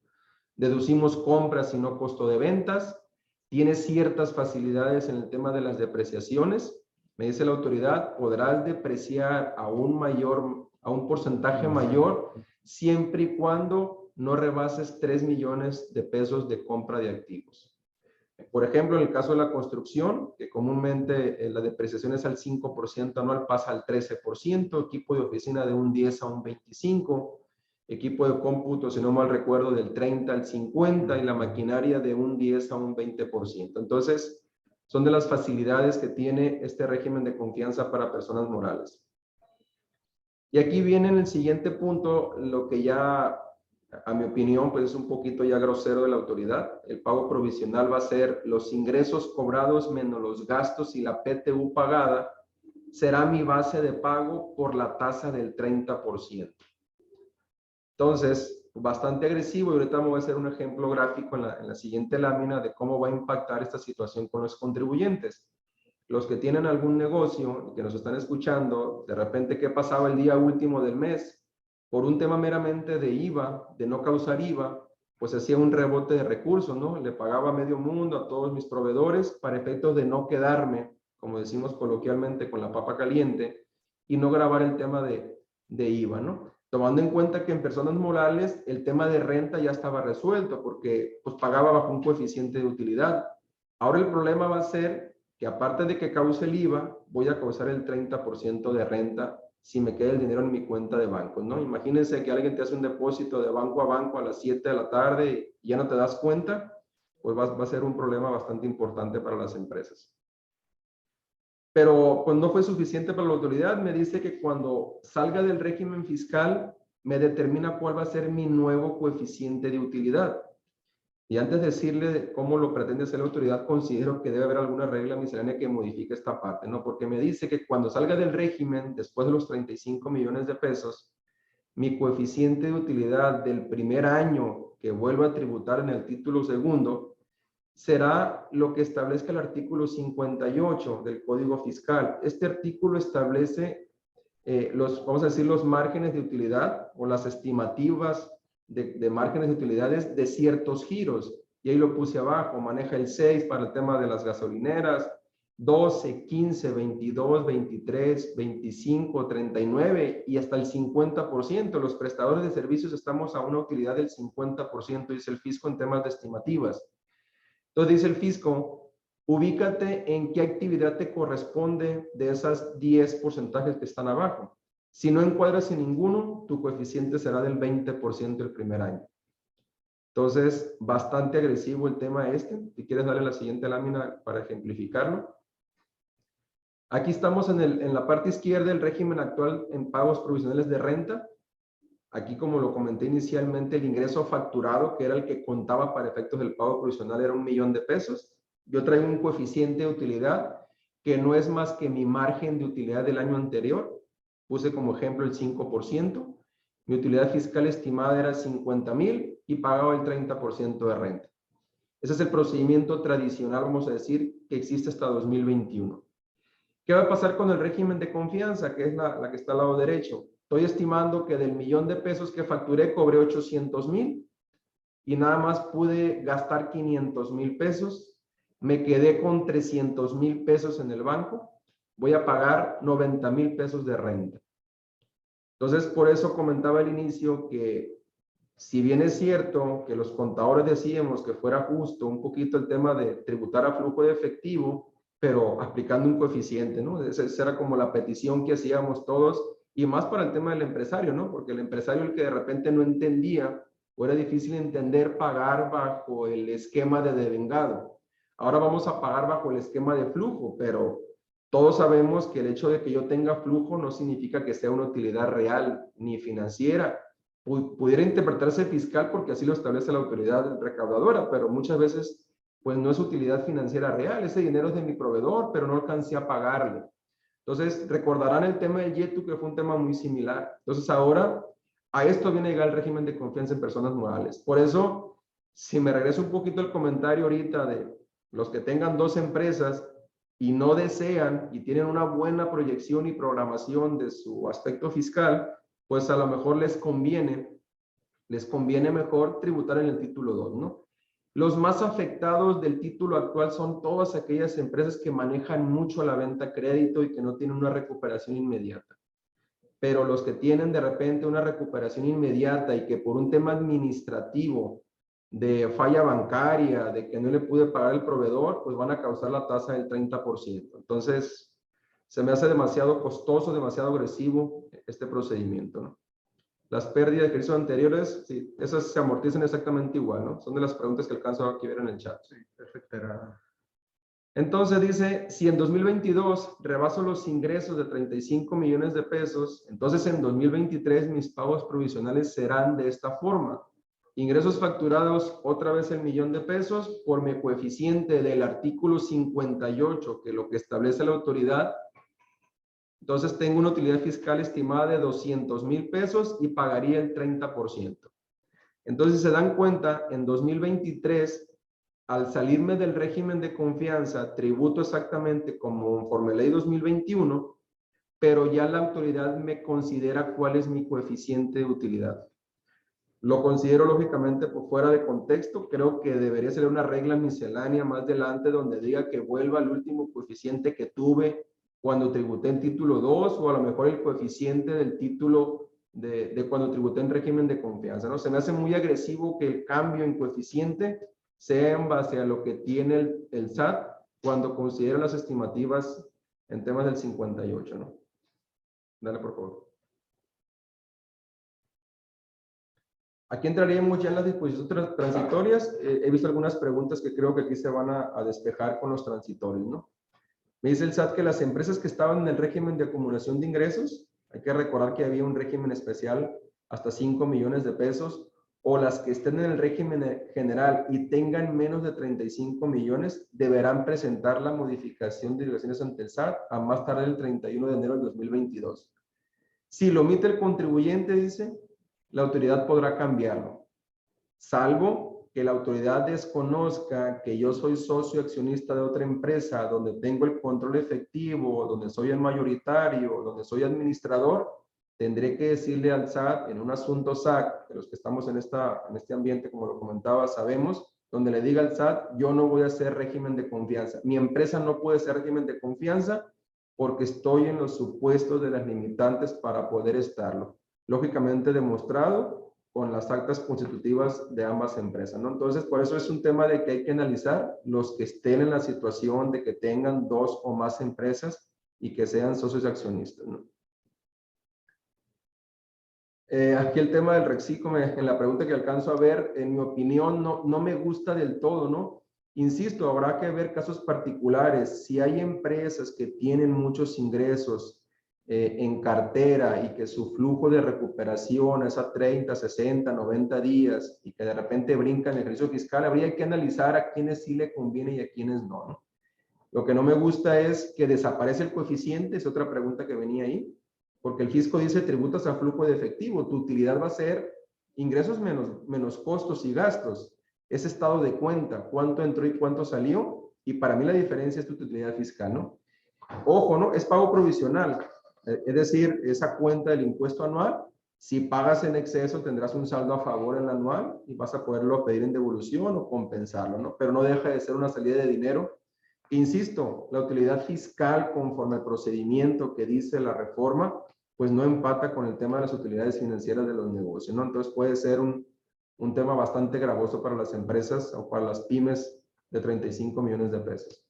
Deducimos compras y no costo de ventas. Tiene ciertas facilidades en el tema de las depreciaciones. Me dice la autoridad, podrás depreciar a un porcentaje mayor siempre y cuando no rebases 3 millones de pesos de compra de activos. Por ejemplo, en el caso de la construcción, que comúnmente la depreciación es al 5% anual, pasa al 13%, equipo de oficina de un 10 a un 25%, equipo de cómputo, si no mal recuerdo, del 30 al 50% y la maquinaria de un 10 a un 20%. Entonces, son de las facilidades que tiene este régimen de confianza para personas morales. Y aquí viene en el siguiente punto lo que ya, a mi opinión, pues es un poquito ya grosero de la autoridad. El pago provisional va a ser los ingresos cobrados menos los gastos y la PTU pagada será mi base de pago por la tasa del 30%. Entonces, bastante agresivo, y ahorita me voy a hacer un ejemplo gráfico en la siguiente lámina de cómo va a impactar esta situación con los contribuyentes. Los que tienen algún negocio y que nos están escuchando, de repente, ¿qué pasaba el día último del mes? Por un tema meramente de IVA, de no causar IVA, pues hacía un rebote de recursos, ¿no? Le pagaba a medio mundo, a todos mis proveedores, para efectos de no quedarme, como decimos coloquialmente, con la papa caliente, y no grabar el tema de IVA, ¿no? Tomando en cuenta que en personas morales el tema de renta ya estaba resuelto, porque pues pagaba bajo un coeficiente de utilidad. Ahora el problema va a ser que aparte de que cause el IVA, voy a causar el 30% de renta si me queda el dinero en mi cuenta de banco, ¿no? Imagínense que alguien te hace un depósito de banco a banco a las 7 de la tarde y ya no te das cuenta, pues va a ser un problema bastante importante para las empresas. Pero pues no fue suficiente para la autoridad. Me dice que cuando salga del régimen fiscal, me determina cuál va a ser mi nuevo coeficiente de utilidad. Y antes de decirle cómo lo pretende hacer la autoridad, considero que debe haber alguna regla miscelánea que modifique esta parte, ¿no? Porque me dice que cuando salga del régimen, después de los 35 millones de pesos, mi coeficiente de utilidad del primer año que vuelva a tributar en el título segundo será lo que establezca el artículo 58 del Código Fiscal. Este artículo establece vamos a decir, los márgenes de utilidad o las estimativas de márgenes de utilidades de ciertos giros. Y ahí lo puse abajo, maneja el 6 para el tema de las gasolineras, 12, 15, 22, 23, 25, 39 y hasta el 50%. Los prestadores de servicios estamos a una utilidad del 50%, dice el fisco en temas de estimativas. Entonces dice el fisco, ubícate en qué actividad te corresponde de esas 10 porcentajes que están abajo. Si no encuadras en ninguno, tu coeficiente será del 20% el primer año. Entonces, bastante agresivo el tema este. Si quieres darle la siguiente lámina para ejemplificarlo. Aquí estamos en la parte izquierda del régimen actual en pagos provisionales de renta. Aquí, como lo comenté inicialmente, el ingreso facturado, que era el que contaba para efectos del pago provisional, era 1 millón de pesos. Yo traigo un coeficiente de utilidad que no es más que mi margen de utilidad del año anterior. Puse como ejemplo el 5%. Mi utilidad fiscal estimada era 50,000 y pagaba el 30% de renta. Ese es el procedimiento tradicional, vamos a decir, que existe hasta 2021. ¿Qué va a pasar con el régimen de confianza, que es la que está al lado derecho? Estoy estimando que del millón de pesos que facturé, cobré 800,000 y nada más pude gastar 500,000 pesos. Me quedé con 300,000 pesos en el banco. Voy a pagar 90,000 pesos de renta. Entonces, por eso comentaba al inicio que si bien es cierto que los contadores decíamos que fuera justo un poquito el tema de tributar a flujo de efectivo, pero aplicando un coeficiente, ¿no? Esa era como la petición que hacíamos todos, y más para el tema del empresario, ¿no? Porque el empresario, el que de repente no entendía, o era difícil entender pagar bajo el esquema de devengado. Ahora vamos a pagar bajo el esquema de flujo, pero todos sabemos que el hecho de que yo tenga flujo no significa que sea una utilidad real ni financiera. pudiera interpretarse fiscal porque así lo establece la autoridad recaudadora, pero muchas veces pues no es utilidad financiera real. Ese dinero es de mi proveedor, pero no alcancé a pagarle. Entonces, recordarán el tema del YETU, que fue un tema muy similar. Entonces, ahora a esto viene a llegar el régimen de confianza en personas morales. Por eso, si me regreso un poquito al comentario ahorita de los que tengan 2 empresas y no desean y tienen una buena proyección y programación de su aspecto fiscal, pues a lo mejor les conviene mejor tributar en el título 2, ¿no? Los más afectados del título actual son todas aquellas empresas que manejan mucho la venta a crédito y que no tienen una recuperación inmediata. Pero los que tienen de repente una recuperación inmediata y que por un tema administrativo de falla bancaria, de que no le pude pagar el proveedor, pues van a causar la tasa del 30%. Entonces, se me hace demasiado costoso, demasiado agresivo este procedimiento, ¿no? Las pérdidas de ejercicios anteriores, sí, esas se amortizan exactamente igual, ¿no? Son de las preguntas que alcanzo a ver en el chat. Sí, perfecto. Entonces dice, si en 2022 rebaso los ingresos de 35 millones de pesos, entonces en 2023 mis pagos provisionales serán de esta forma. Ingresos facturados otra vez el millón de pesos por mi coeficiente del artículo 58, que lo que establece la autoridad. Entonces tengo una utilidad fiscal estimada de 200,000 pesos y pagaría el 30%. Entonces, si se dan cuenta, en 2023, al salirme del régimen de confianza, tributo exactamente conforme ley 2021, pero ya la autoridad me considera cuál es mi coeficiente de utilidad. Lo considero lógicamente por fuera de contexto. Creo que debería ser una regla miscelánea más adelante donde diga que vuelva al último coeficiente que tuve cuando tributé en título 2 o a lo mejor el coeficiente del título de cuando tributé en régimen de confianza, ¿no? Se me hace muy agresivo que el cambio en coeficiente sea en base a lo que tiene el SAT cuando considera las estimativas en temas del 58, ¿no? Dale, por favor. Aquí entraríamos ya en las disposiciones transitorias. He visto algunas preguntas que creo que aquí se van a despejar con los transitorios, ¿no? Me dice el SAT que las empresas que estaban en el régimen de acumulación de ingresos, hay que recordar que había un régimen especial hasta 5 millones de pesos, o las que estén en el régimen general y tengan menos de 35 millones, deberán presentar la modificación de declaraciones ante el SAT a más tarde el 31 de enero del 2022. Si lo omite el contribuyente, dice, la autoridad podrá cambiarlo, salvo que la autoridad desconozca que yo soy socio accionista de otra empresa donde tengo el control efectivo, donde soy el mayoritario, donde soy administrador. Tendré que decirle al SAT en un asunto SAC, de los que estamos en este ambiente, como lo comentaba, sabemos, donde le diga al SAT, yo no voy a hacer régimen de confianza. Mi empresa no puede ser régimen de confianza porque estoy en los supuestos de las limitantes para poder estarlo. Lógicamente demostrado con las actas constitutivas de ambas empresas, ¿no? Entonces, por eso es un tema de que hay que analizar los que estén en la situación de que tengan 2 o más empresas y que sean socios accionistas, ¿no? Aquí el tema del Rexico, en la pregunta que alcanzo a ver, en mi opinión, no me gusta del todo, ¿no? Insisto, habrá que ver casos particulares. Si hay empresas que tienen muchos ingresos en cartera y que su flujo de recuperación es a 30, 60, 90 días y que de repente brincan el ejercicio fiscal, habría que analizar a quiénes sí le conviene y a quiénes no, ¿no? Lo que no me gusta es que desaparece el coeficiente, es otra pregunta que venía ahí, porque el fisco dice tributas a flujo de efectivo, tu utilidad va a ser ingresos menos costos y gastos. Es estado de cuenta, cuánto entró y cuánto salió, y para mí la diferencia es tu utilidad fiscal, ¿no? Ojo, ¿no? Es pago provisional, es decir, esa cuenta del impuesto anual, si pagas en exceso tendrás un saldo a favor en el anual y vas a poderlo pedir en devolución o compensarlo, ¿no? Pero no deja de ser una salida de dinero. Insisto, la utilidad fiscal conforme al procedimiento que dice la reforma, pues no empata con el tema de las utilidades financieras de los negocios, ¿no? Entonces puede ser un tema bastante gravoso para las empresas o para las pymes de 35 millones de pesos.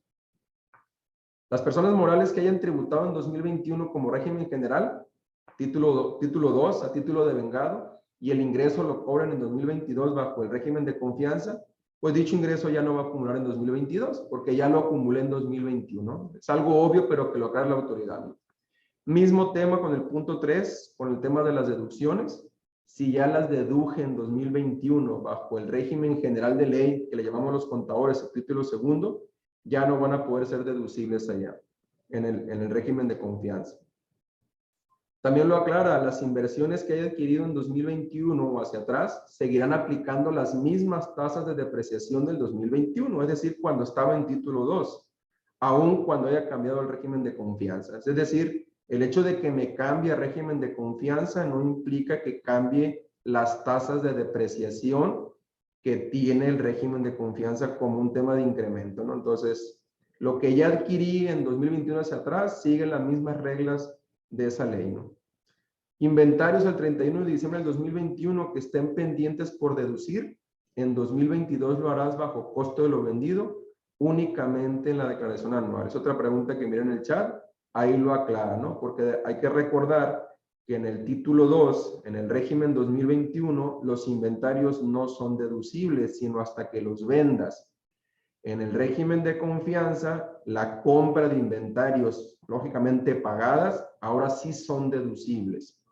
Las personas morales que hayan tributado en 2021 como régimen general, título 2 a título de vengado, y el ingreso lo cobran en 2022 bajo el régimen de confianza, pues dicho ingreso ya no va a acumular en 2022, porque ya lo acumulé en 2021. Es algo obvio, pero que lo aclara la autoridad, ¿no? Mismo tema con el punto 3, con el tema de las deducciones. si ya las deduje en 2021 bajo el régimen general de ley que le llamamos los contadores, el título segundo, ya no van a poder ser deducibles allá, en el régimen de confianza. También lo aclara, las inversiones que haya adquirido en 2021 o hacia atrás seguirán aplicando las mismas tasas de depreciación del 2021, es decir, cuando estaba en título 2, aun cuando haya cambiado el régimen de confianza. Es decir, el hecho de que me cambie a régimen de confianza no implica que cambie las tasas de depreciación que tiene el régimen de confianza como un tema de incremento, ¿no? Entonces, lo que ya adquirí en 2021 hacia atrás sigue las mismas reglas de esa ley, ¿no? Inventarios al 31 de diciembre del 2021 que estén pendientes por deducir, en 2022 lo harás bajo costo de lo vendido, únicamente en la declaración anual. Es otra pregunta que miren en el chat, ahí lo aclara, ¿no? Porque hay que recordar que en el título 2, en el régimen 2021, los inventarios no son deducibles, sino hasta que los vendas. En el régimen de confianza, la compra de inventarios, lógicamente pagadas, ahora sí son deducibles.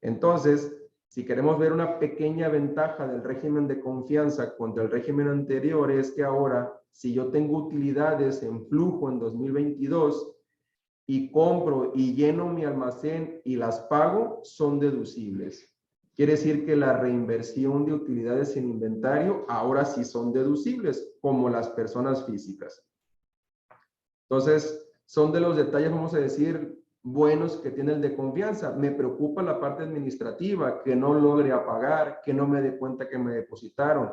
Entonces, si queremos ver una pequeña ventaja del régimen de confianza contra el régimen anterior, es que ahora, si yo tengo utilidades en flujo en 2022 y compro y lleno mi almacén y las pago, son deducibles. Quiere decir que la reinversión de utilidades en inventario ahora sí son deducibles, como las personas físicas. Entonces, son de los detalles, vamos a decir, buenos que tiene el de confianza. Me preocupa la parte administrativa, que no logre apagar, que no me dé cuenta que me depositaron.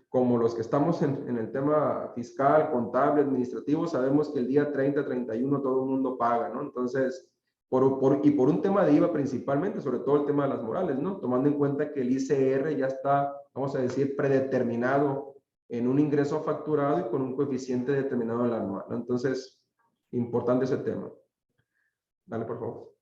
Como los que estamos en el tema fiscal, contable, administrativo, sabemos que el día 30, 31 todo el mundo paga, ¿no? Entonces, por un tema de IVA principalmente, sobre todo el tema de las morales, ¿no? Tomando en cuenta que el ICR ya está, vamos a decir, predeterminado en un ingreso facturado y con un coeficiente determinado en la anual, ¿no? Entonces, importante ese tema. Dale, por favor.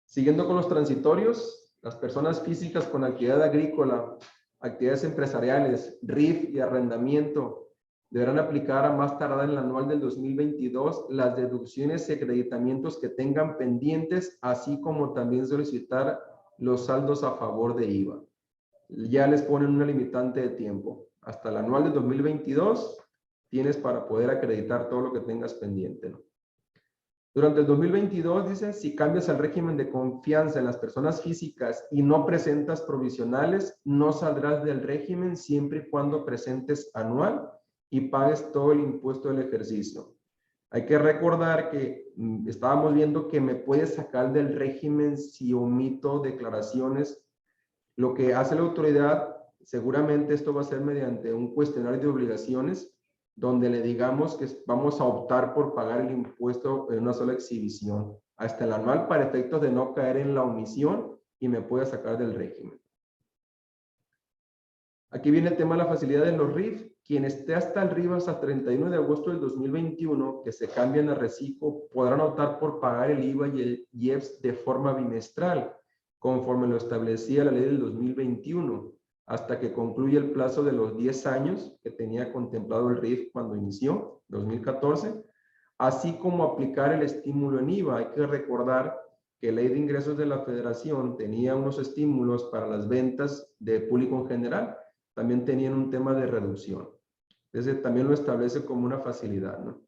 Siguiendo con los transitorios, las personas físicas con actividad agrícola, actividades empresariales, RIF y arrendamiento, deberán aplicar a más tardar en el anual del 2022 las deducciones y acreditamientos que tengan pendientes, así como también solicitar los saldos a favor de IVA. Ya les ponen una limitante de tiempo. Hasta el anual del 2022 tienes para poder acreditar todo lo que tengas pendiente, ¿no? Durante el 2022, dice, si cambias el régimen de confianza en las personas físicas y no presentas provisionales, no saldrás del régimen siempre y cuando presentes anual y pagues todo el impuesto del ejercicio. Hay que recordar que estábamos viendo que me puedes sacar del régimen si omito declaraciones. Lo que hace la autoridad, seguramente esto va a ser mediante un cuestionario de obligaciones, donde le digamos que vamos a optar por pagar el impuesto en una sola exhibición, hasta el anual, para efectos de no caer en la omisión y me pueda sacar del régimen. Aquí viene el tema de la facilidad de los RIF. Quien esté hasta el RIF hasta el 31 de agosto del 2021, que se cambian a reciclo, podrán optar por pagar el IVA y el IEPS de forma bimestral, conforme lo establecía la ley del 2021, hasta que concluya el plazo de los 10 años que tenía contemplado el RIF cuando inició, 2014, así como aplicar el estímulo en IVA. Hay que recordar que la Ley de Ingresos de la Federación tenía unos estímulos para las ventas de público en general, también tenían un tema de reducción. Entonces, también lo establece como una facilidad, ¿no?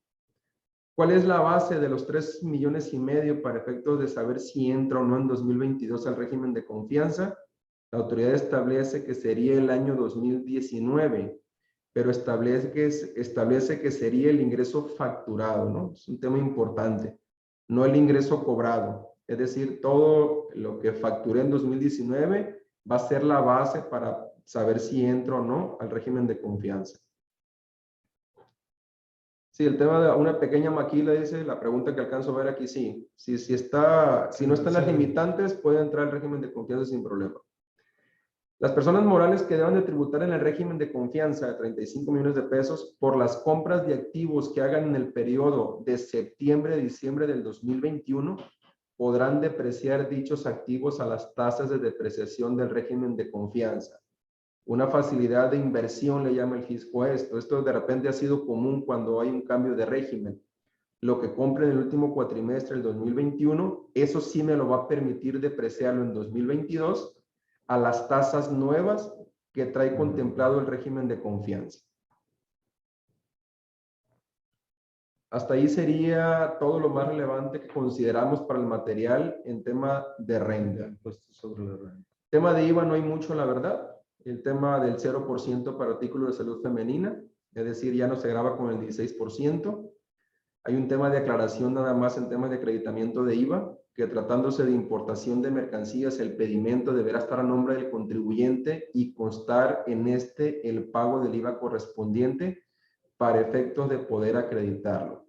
¿Cuál es la base de los 3,5 millones para efectos de saber si entra o no en 2022 al régimen de confianza? La autoridad establece que sería el año 2019, pero establece que sería el ingreso facturado, ¿no? Es un tema importante, no el ingreso cobrado. Es decir, todo lo que facturé en 2019 va a ser la base para saber si entro o no al régimen de confianza. Sí, el tema de una pequeña maquila, dice, la pregunta que alcanzo a ver aquí, sí. Si no están las limitantes, puede entrar al régimen de confianza sin problema. Las personas morales que deban de tributar en el régimen de confianza de 35 millones de pesos por las compras de activos que hagan en el periodo de septiembre a diciembre del 2021 podrán depreciar dichos activos a las tasas de depreciación del régimen de confianza. Una facilidad de inversión le llama el fisco a esto. Esto de repente ha sido común cuando hay un cambio de régimen. lo que compre en el último cuatrimestre del 2021, eso sí me lo va a permitir depreciarlo en 2022 a las tasas nuevas que trae contemplado el régimen de confianza. Hasta ahí sería todo lo más relevante que consideramos para el material en tema de renta. Impuestos sobre la renta. Tema de IVA no hay mucho, la verdad. El tema del 0% para artículos de salud femenina, es decir, ya no se grava con el 16%. Hay un tema de aclaración nada más en temas de acreditamiento de IVA, que tratándose de importación de mercancías, el pedimento deberá estar a nombre del contribuyente y constar en este el pago del IVA correspondiente para efectos de poder acreditarlo.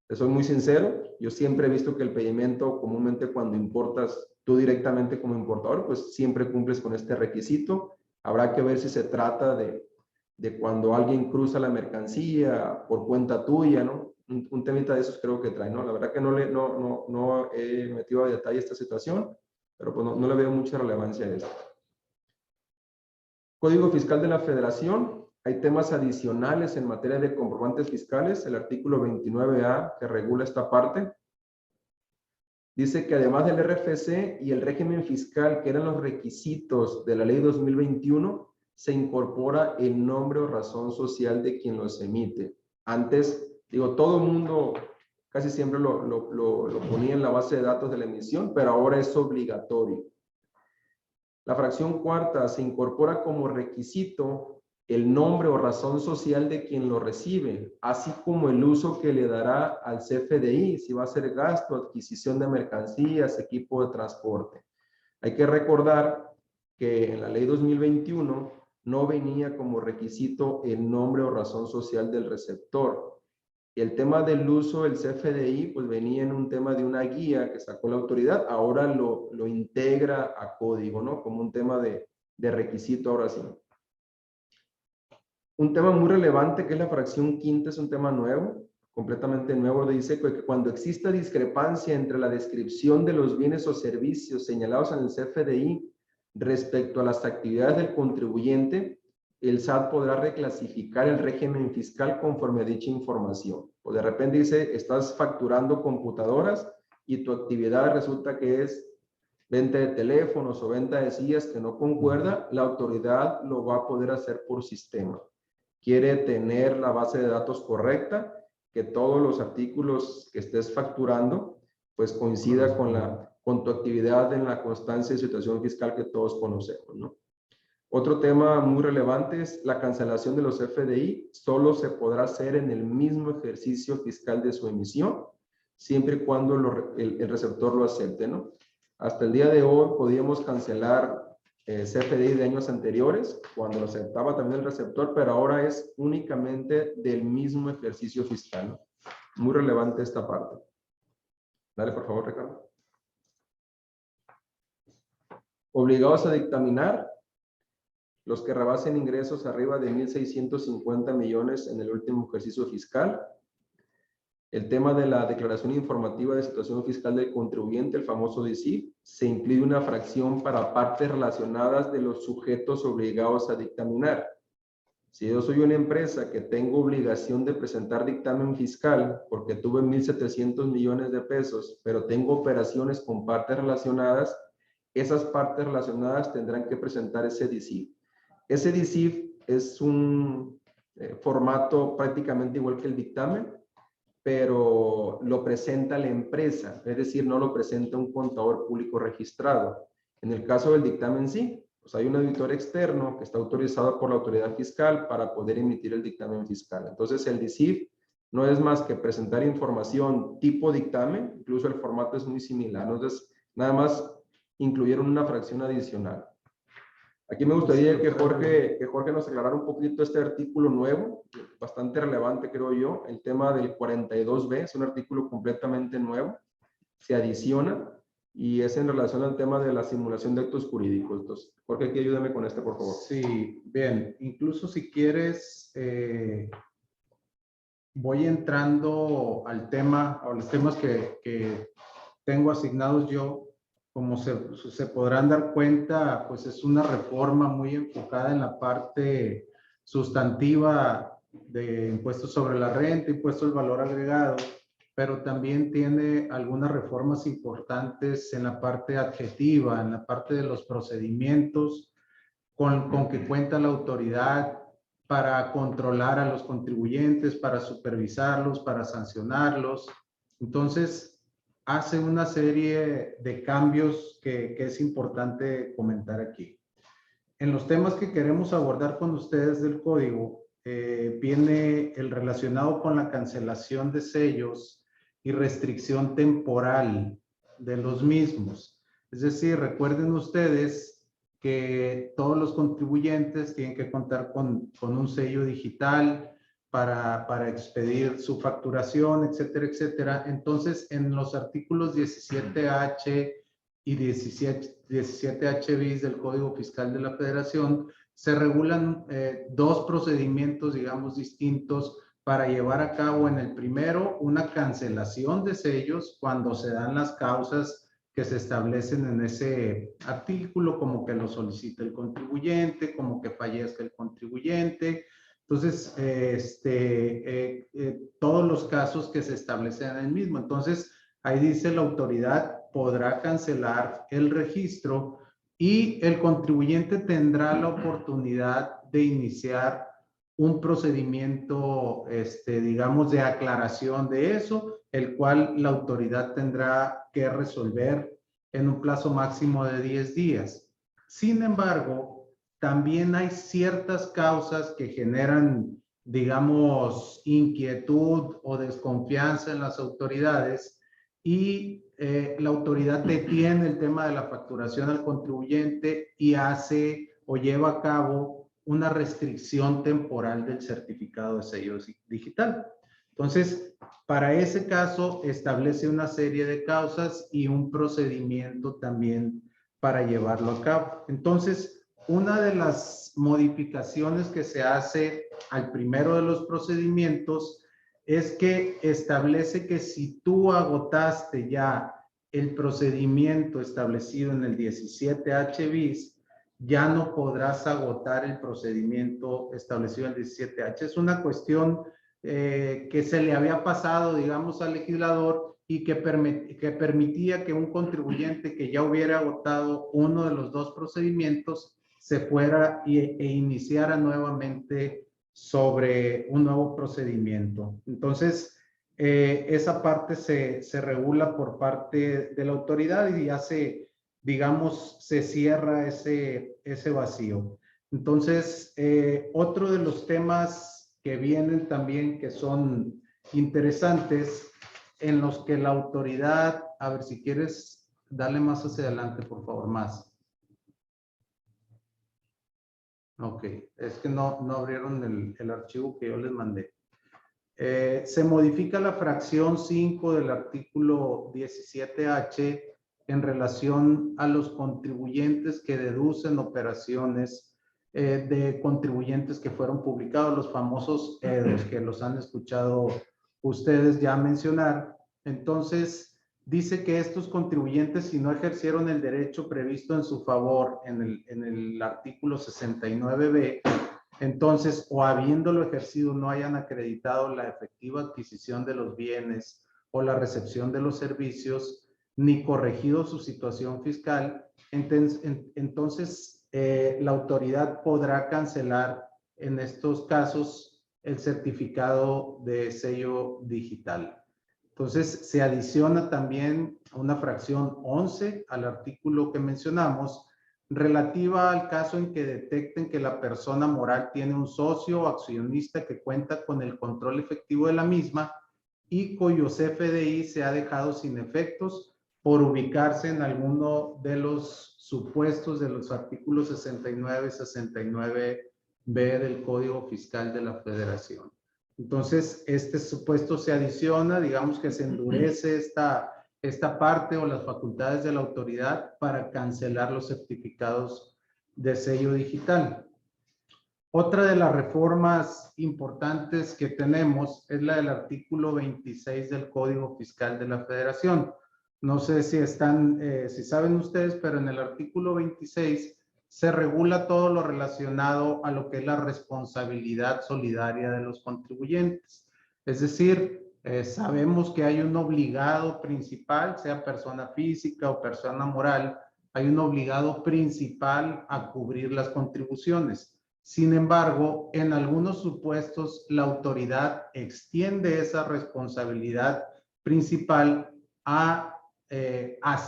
Te soy muy sincero, yo siempre he visto que el pedimento comúnmente cuando importas tú directamente como importador, pues siempre cumples con este requisito. Habrá que ver si se trata de cuando alguien cruza la mercancía por cuenta tuya, ¿no? Un temita de esos creo que trae, ¿no? La verdad que no he metido a detalle esta situación, pero pues no le veo mucha relevancia a esto. Código Fiscal de la Federación. Hay temas adicionales en materia de comprobantes fiscales. El artículo 29A que regula esta parte. Dice que además del RFC y el régimen fiscal, que eran los requisitos de la ley 2021, se incorpora el nombre o razón social de quien los emite. Antes, digo, todo el mundo casi siempre lo ponía en la base de datos de la emisión, pero ahora es obligatorio. La fracción cuarta, se incorpora como requisito el nombre o razón social de quien lo recibe, así como el uso que le dará al CFDI, si va a ser gasto, adquisición de mercancías, equipo de transporte. Hay que recordar que en la ley 2021 no venía como requisito el nombre o razón social del receptor. Y el tema del uso del CFDI, pues venía en un tema de una guía que sacó la autoridad, ahora lo integra a código, ¿no? Como un tema de requisito ahora sí. Un tema muy relevante que es la fracción quinta, es un tema nuevo, completamente nuevo. Dice que cuando exista discrepancia entre la descripción de los bienes o servicios señalados en el CFDI respecto a las actividades del contribuyente, el SAT podrá reclasificar el régimen fiscal conforme a dicha información. O de repente dice, estás facturando computadoras y tu actividad resulta que es venta de teléfonos o venta de sillas que no concuerda, la autoridad lo va a poder hacer por sistema. Quiere tener la base de datos correcta, que todos los artículos que estés facturando pues coincida con tu actividad en la constancia de situación fiscal que todos conocemos, ¿no? Otro tema muy relevante es la cancelación de los FDI. Solo se podrá hacer en el mismo ejercicio fiscal de su emisión, siempre y cuando el receptor lo acepte, ¿no? Hasta el día de hoy podíamos cancelar CFDI de años anteriores, cuando lo aceptaba también el receptor, pero ahora es únicamente del mismo ejercicio fiscal, ¿no? Muy relevante esta parte. Dale, por favor, Ricardo. Obligados a dictaminar los que rebasen ingresos arriba de 1,650 millones en el último ejercicio fiscal. El tema de la declaración informativa de situación fiscal del contribuyente, el famoso DICIF, se incluye una fracción para partes relacionadas de los sujetos obligados a dictaminar. Si yo soy una empresa que tengo obligación de presentar dictamen fiscal porque tuve 1,700 millones de pesos, pero tengo operaciones con partes relacionadas, esas partes relacionadas tendrán que presentar ese DICIF. Ese DICIF es un formato prácticamente igual que el dictamen, pero lo presenta la empresa, es decir, no lo presenta un contador público registrado. En el caso del dictamen sí, pues hay un auditor externo que está autorizado por la autoridad fiscal para poder emitir el dictamen fiscal. Entonces el DICIF no es más que presentar información tipo dictamen, incluso el formato es muy similar. Entonces nada más incluyeron una fracción adicional. Aquí me gustaría que Jorge nos aclarara un poquito este artículo nuevo, bastante relevante creo yo, el tema del 42B, es un artículo completamente nuevo, se adiciona y es en relación al tema de la simulación de actos jurídicos. Entonces, Jorge, aquí ayúdame con este, por favor. Sí, bien, incluso si quieres, voy entrando al tema, a los temas que tengo asignados yo. Como se podrán dar cuenta, pues es una reforma muy enfocada en la parte sustantiva de impuestos sobre la renta, impuestos al valor agregado, pero también tiene algunas reformas importantes en la parte adjetiva, en la parte de los procedimientos con que cuenta la autoridad para controlar a los contribuyentes, para supervisarlos, para sancionarlos. Entonces, hace una serie de cambios que es importante comentar aquí. En los temas que queremos abordar con ustedes del código, viene el relacionado con la cancelación de sellos y restricción temporal de los mismos. Es decir, recuerden ustedes que todos los contribuyentes tienen que contar con un sello digital para expedir su facturación, etcétera, etcétera. Entonces, en los artículos 17H y 17H bis del Código Fiscal de la Federación, se regulan dos procedimientos, digamos, distintos para llevar a cabo en el primero una cancelación de sellos cuando se dan las causas que se establecen en ese artículo, como que lo solicita el contribuyente, como que fallezca el contribuyente. Entonces, todos los casos que se establecen en el mismo. Entonces, ahí dice la autoridad podrá cancelar el registro y el contribuyente tendrá la oportunidad de iniciar un procedimiento, digamos, de aclaración de eso, el cual la autoridad tendrá que resolver en un plazo máximo de 10 días. Sin embargo, también hay ciertas causas que generan, digamos, inquietud o desconfianza en las autoridades y la autoridad detiene el tema de la facturación al contribuyente y hace o lleva a cabo una restricción temporal del certificado de sello digital. Entonces, para ese caso, establece una serie de causas y un procedimiento también para llevarlo a cabo. Entonces, una de las modificaciones que se hace al primero de los procedimientos es que establece que si tú agotaste ya el procedimiento establecido en el 17H bis, ya no podrás agotar el procedimiento establecido en el 17H. Es una cuestión que se le había pasado, digamos, al legislador y que permitía que un contribuyente que ya hubiera agotado uno de los dos procedimientos se fuera e iniciara nuevamente sobre un nuevo procedimiento. Entonces, esa parte se regula por parte de la autoridad y ya digamos, se cierra ese vacío. Entonces, otro de los temas que vienen también que son interesantes, en los que la autoridad, a ver si quieres, dale más hacia adelante, por favor, más. Ok, es que no abrieron el archivo que yo les mandé. Se modifica la fracción 5 del artículo 17H en relación a los contribuyentes que deducen operaciones de contribuyentes que fueron publicados, los famosos EDOS, que los han escuchado ustedes ya mencionar. Entonces, dice que estos contribuyentes, si no ejercieron el derecho previsto en su favor en el artículo 69B, entonces, o habiéndolo ejercido, no hayan acreditado la efectiva adquisición de los bienes o la recepción de los servicios, ni corregido su situación fiscal, entonces la autoridad podrá cancelar en estos casos el certificado de sello digital. Entonces, se adiciona también una fracción 11 al artículo que mencionamos, relativa al caso en que detecten que la persona moral tiene un socio o accionista que cuenta con el control efectivo de la misma y cuyo CFDI se ha dejado sin efectos por ubicarse en alguno de los supuestos de los artículos 69 y 69B del Código Fiscal de la Federación. Entonces, este supuesto se adiciona, digamos que se endurece esta parte o las facultades de la autoridad para cancelar los certificados de sello digital. Otra de las reformas importantes que tenemos es la del artículo 26 del Código Fiscal de la Federación. No sé si si saben ustedes, pero en el artículo 26 se regula todo lo relacionado a lo que es la responsabilidad solidaria de los contribuyentes. Es decir, Sabemos que hay un obligado principal, sea persona física o persona moral, hay un obligado principal a cubrir las contribuciones. Sin embargo, en algunos supuestos, la autoridad extiende esa responsabilidad principal a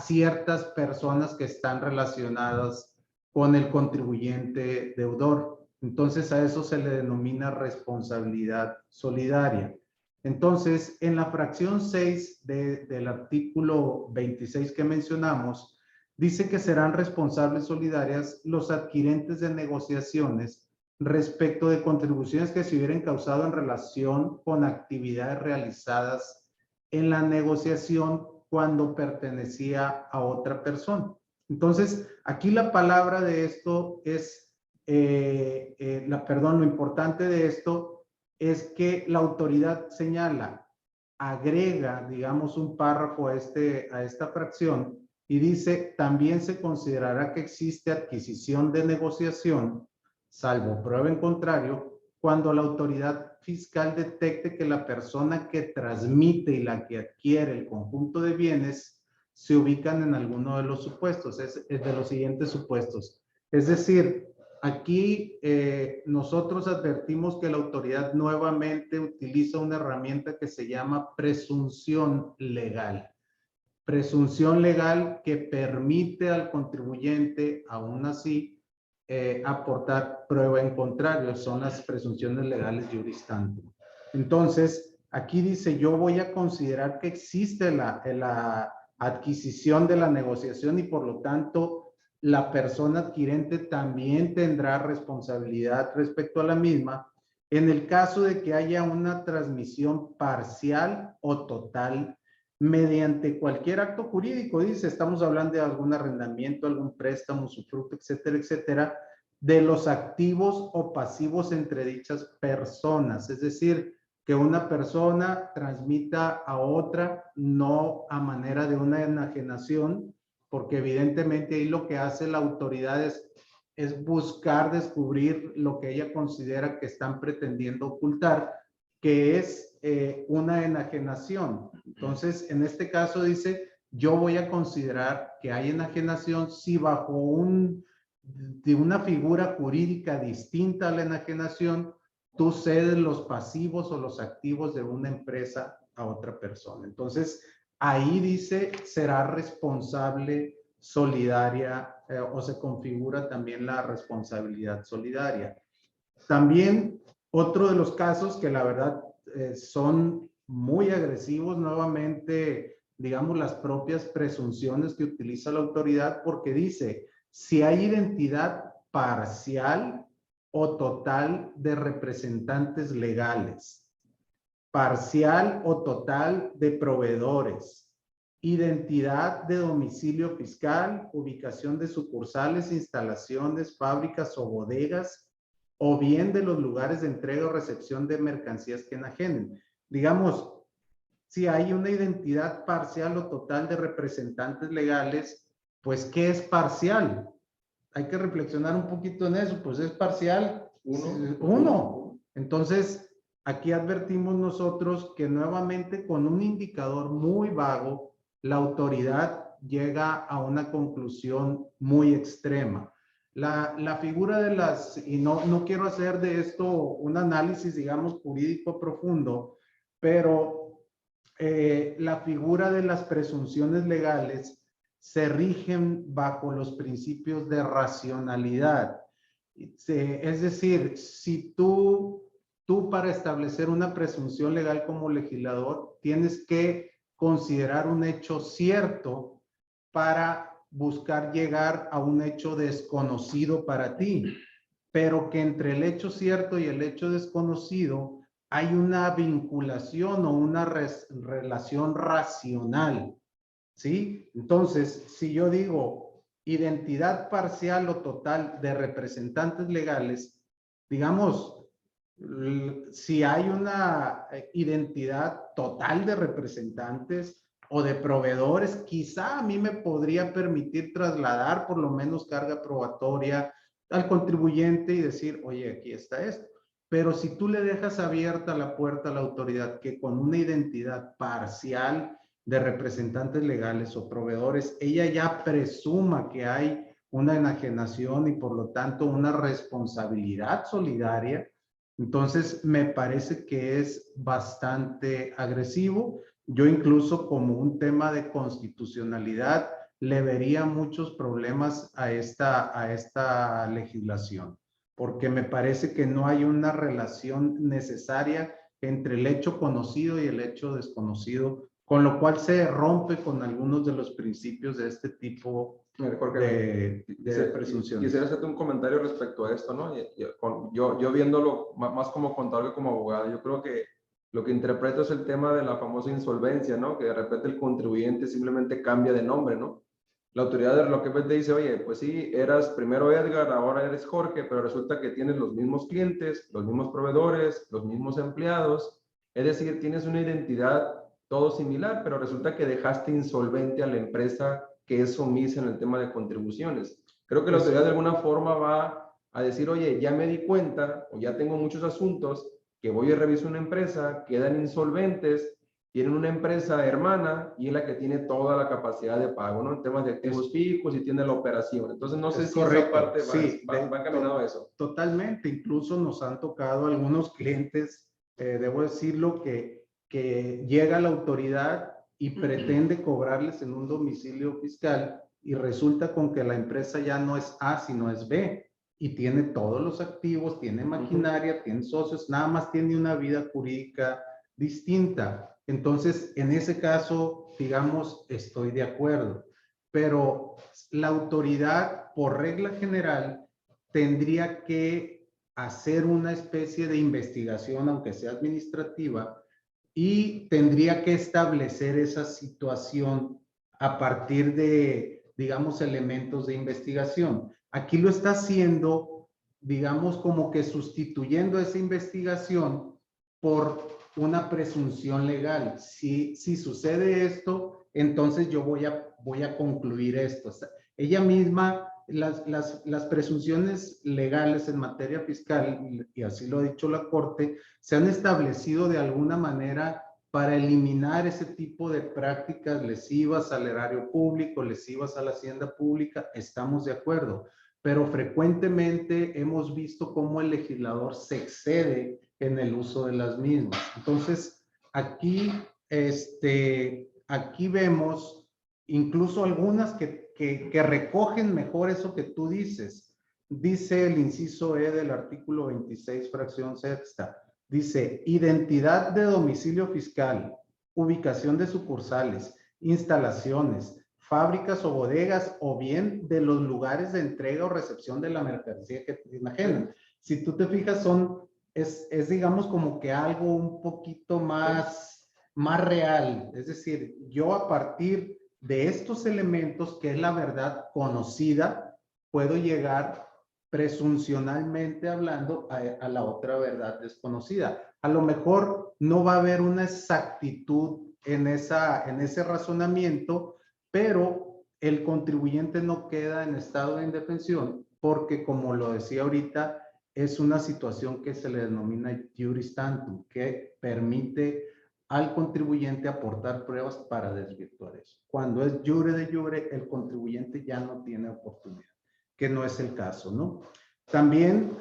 ciertas personas que están relacionadas con el contribuyente deudor. Entonces, a eso se le denomina responsabilidad solidaria. Entonces, en la fracción 6 del artículo 26 que mencionamos, dice que serán responsables solidarias los adquirentes de negociaciones respecto de contribuciones que se hubieran causado en relación con actividades realizadas en la negociación cuando pertenecía a otra persona. Entonces, aquí la palabra de esto es, lo importante de esto es que la autoridad señala, agrega, digamos, un párrafo a esta fracción y dice, también se considerará que existe adquisición de negociación, salvo prueba en contrario, cuando la autoridad fiscal detecte que la persona que transmite y la que adquiere el conjunto de bienes se ubican en alguno de los supuestos, es de los siguientes supuestos. Es decir, aquí nosotros advertimos que la autoridad nuevamente utiliza una herramienta que se llama presunción legal. Presunción legal que permite al contribuyente, aún así, aportar prueba en contrario. Son las presunciones legales juris tantum. Entonces, aquí dice, yo voy a considerar que existe la adquisición de la negociación y por lo tanto la persona adquirente también tendrá responsabilidad respecto a la misma en el caso de que haya una transmisión parcial o total mediante cualquier acto jurídico, dice, estamos hablando de algún arrendamiento, algún préstamo, usufructo, etcétera, etcétera, de los activos o pasivos entre dichas personas, es decir, que una persona transmita a otra, no a manera de una enajenación, porque evidentemente ahí lo que hace la autoridad es buscar descubrir lo que ella considera que están pretendiendo ocultar, que es una enajenación. Entonces, en este caso dice, yo voy a considerar que hay enajenación si bajo de una figura jurídica distinta a la enajenación, tú cedes los pasivos o los activos de una empresa a otra persona. Entonces, ahí dice, será responsable solidaria o se configura también la responsabilidad solidaria. También otro de los casos que la verdad son muy agresivos, nuevamente, digamos, las propias presunciones que utiliza la autoridad, porque dice, si hay identidad parcial o total de representantes legales, parcial o total de proveedores, identidad de domicilio fiscal, ubicación de sucursales, instalaciones, fábricas o bodegas, o bien de los lugares de entrega o recepción de mercancías que enajenen. Digamos, si hay una identidad parcial o total de representantes legales, pues, ¿qué es parcial? Hay que reflexionar un poquito en eso, pues es parcial uno. Entonces, aquí advertimos nosotros que nuevamente con un indicador muy vago, la autoridad llega a una conclusión muy extrema. La figura de y no quiero hacer de esto un análisis, digamos, jurídico profundo, pero la figura de las presunciones legales se rigen bajo los principios de racionalidad. Es decir, si tú para establecer una presunción legal como legislador, tienes que considerar un hecho cierto para buscar llegar a un hecho desconocido para ti, pero que entre el hecho cierto y el hecho desconocido hay una vinculación o una relación racional, ¿sí? Entonces, si yo digo identidad parcial o total de representantes legales, digamos, si hay una identidad total de representantes o de proveedores, quizá a mí me podría permitir trasladar por lo menos carga probatoria al contribuyente y decir, oye, aquí está esto. pero si tú le dejas abierta la puerta a la autoridad que con una identidad parcial de representantes legales o proveedores, ella ya presuma que hay una enajenación y por lo tanto una responsabilidad solidaria, entonces me parece que es bastante agresivo. Yo incluso como un tema de constitucionalidad le vería muchos problemas a esta legislación, porque me parece que no hay una relación necesaria entre el hecho conocido y el hecho desconocido, con lo cual se rompe con algunos de los principios de este tipo Jorge, de presunciones. Quisiera hacerte un comentario respecto a esto, ¿no? Yo viéndolo más como contador que como abogado, yo creo que lo que interpreto es el tema de la famosa insolvencia, ¿no? Que de repente el contribuyente simplemente cambia de nombre, ¿no? La autoridad de lo que te dice, oye, pues sí, eras primero Edgar, ahora eres Jorge, pero resulta que tienes los mismos clientes, los mismos proveedores, los mismos empleados, es decir, tienes una identidad todo similar, pero resulta que dejaste insolvente a la empresa que es omisa en el tema de contribuciones. Creo que la autoridad de alguna forma va a decir, oye, ya me di cuenta o ya tengo muchos asuntos que voy y reviso una empresa, quedan insolventes, tienen una empresa hermana y es la que tiene toda la capacidad de pago, ¿no? En temas de activos fijos y tiene la operación. Entonces, no sé si esa parte va encaminado a eso. Totalmente. Incluso nos han tocado algunos clientes, debo decirlo, que llega la autoridad y pretende cobrarles en un domicilio fiscal y resulta con que la empresa ya no es A, sino es B. Y tiene todos los activos, tiene maquinaria, tiene socios, nada más tiene una vida jurídica distinta. Entonces, en ese caso, digamos, estoy de acuerdo. Pero la autoridad, por regla general, tendría que hacer una especie de investigación, aunque sea administrativa, y tendría que establecer esa situación a partir de, digamos, elementos de investigación. Aquí lo está haciendo, digamos, como que sustituyendo esa investigación por una presunción legal. Si sucede esto, entonces yo voy a concluir esto. O sea, ella misma, las presunciones legales en materia fiscal, y así lo ha dicho la Corte, se han establecido de alguna manera para eliminar ese tipo de prácticas lesivas al erario público, lesivas a la hacienda pública. Estamos de acuerdo, pero frecuentemente hemos visto cómo el legislador se excede en el uso de las mismas. Entonces, aquí vemos incluso algunas que recogen mejor eso que tú dices. Dice el inciso E del artículo 26, fracción sexta. Dice, identidad de domicilio fiscal, ubicación de sucursales, instalaciones, fábricas o bodegas, o bien de los lugares de entrega o recepción de la mercancía que te imaginan. Si tú te fijas, es digamos como que algo un poquito más real. Es decir, yo a partir de estos elementos, que es la verdad conocida, puedo llegar presuncionalmente hablando a la otra verdad desconocida. A lo mejor no va a haber una exactitud en ese razonamiento, pero el contribuyente no queda en estado de indefensión porque, como lo decía ahorita, es una situación que se le denomina juris tantum, que permite al contribuyente aportar pruebas para desvirtuar eso. Cuando es jure de jure, el contribuyente ya no tiene oportunidad, que no es el caso, ¿no? También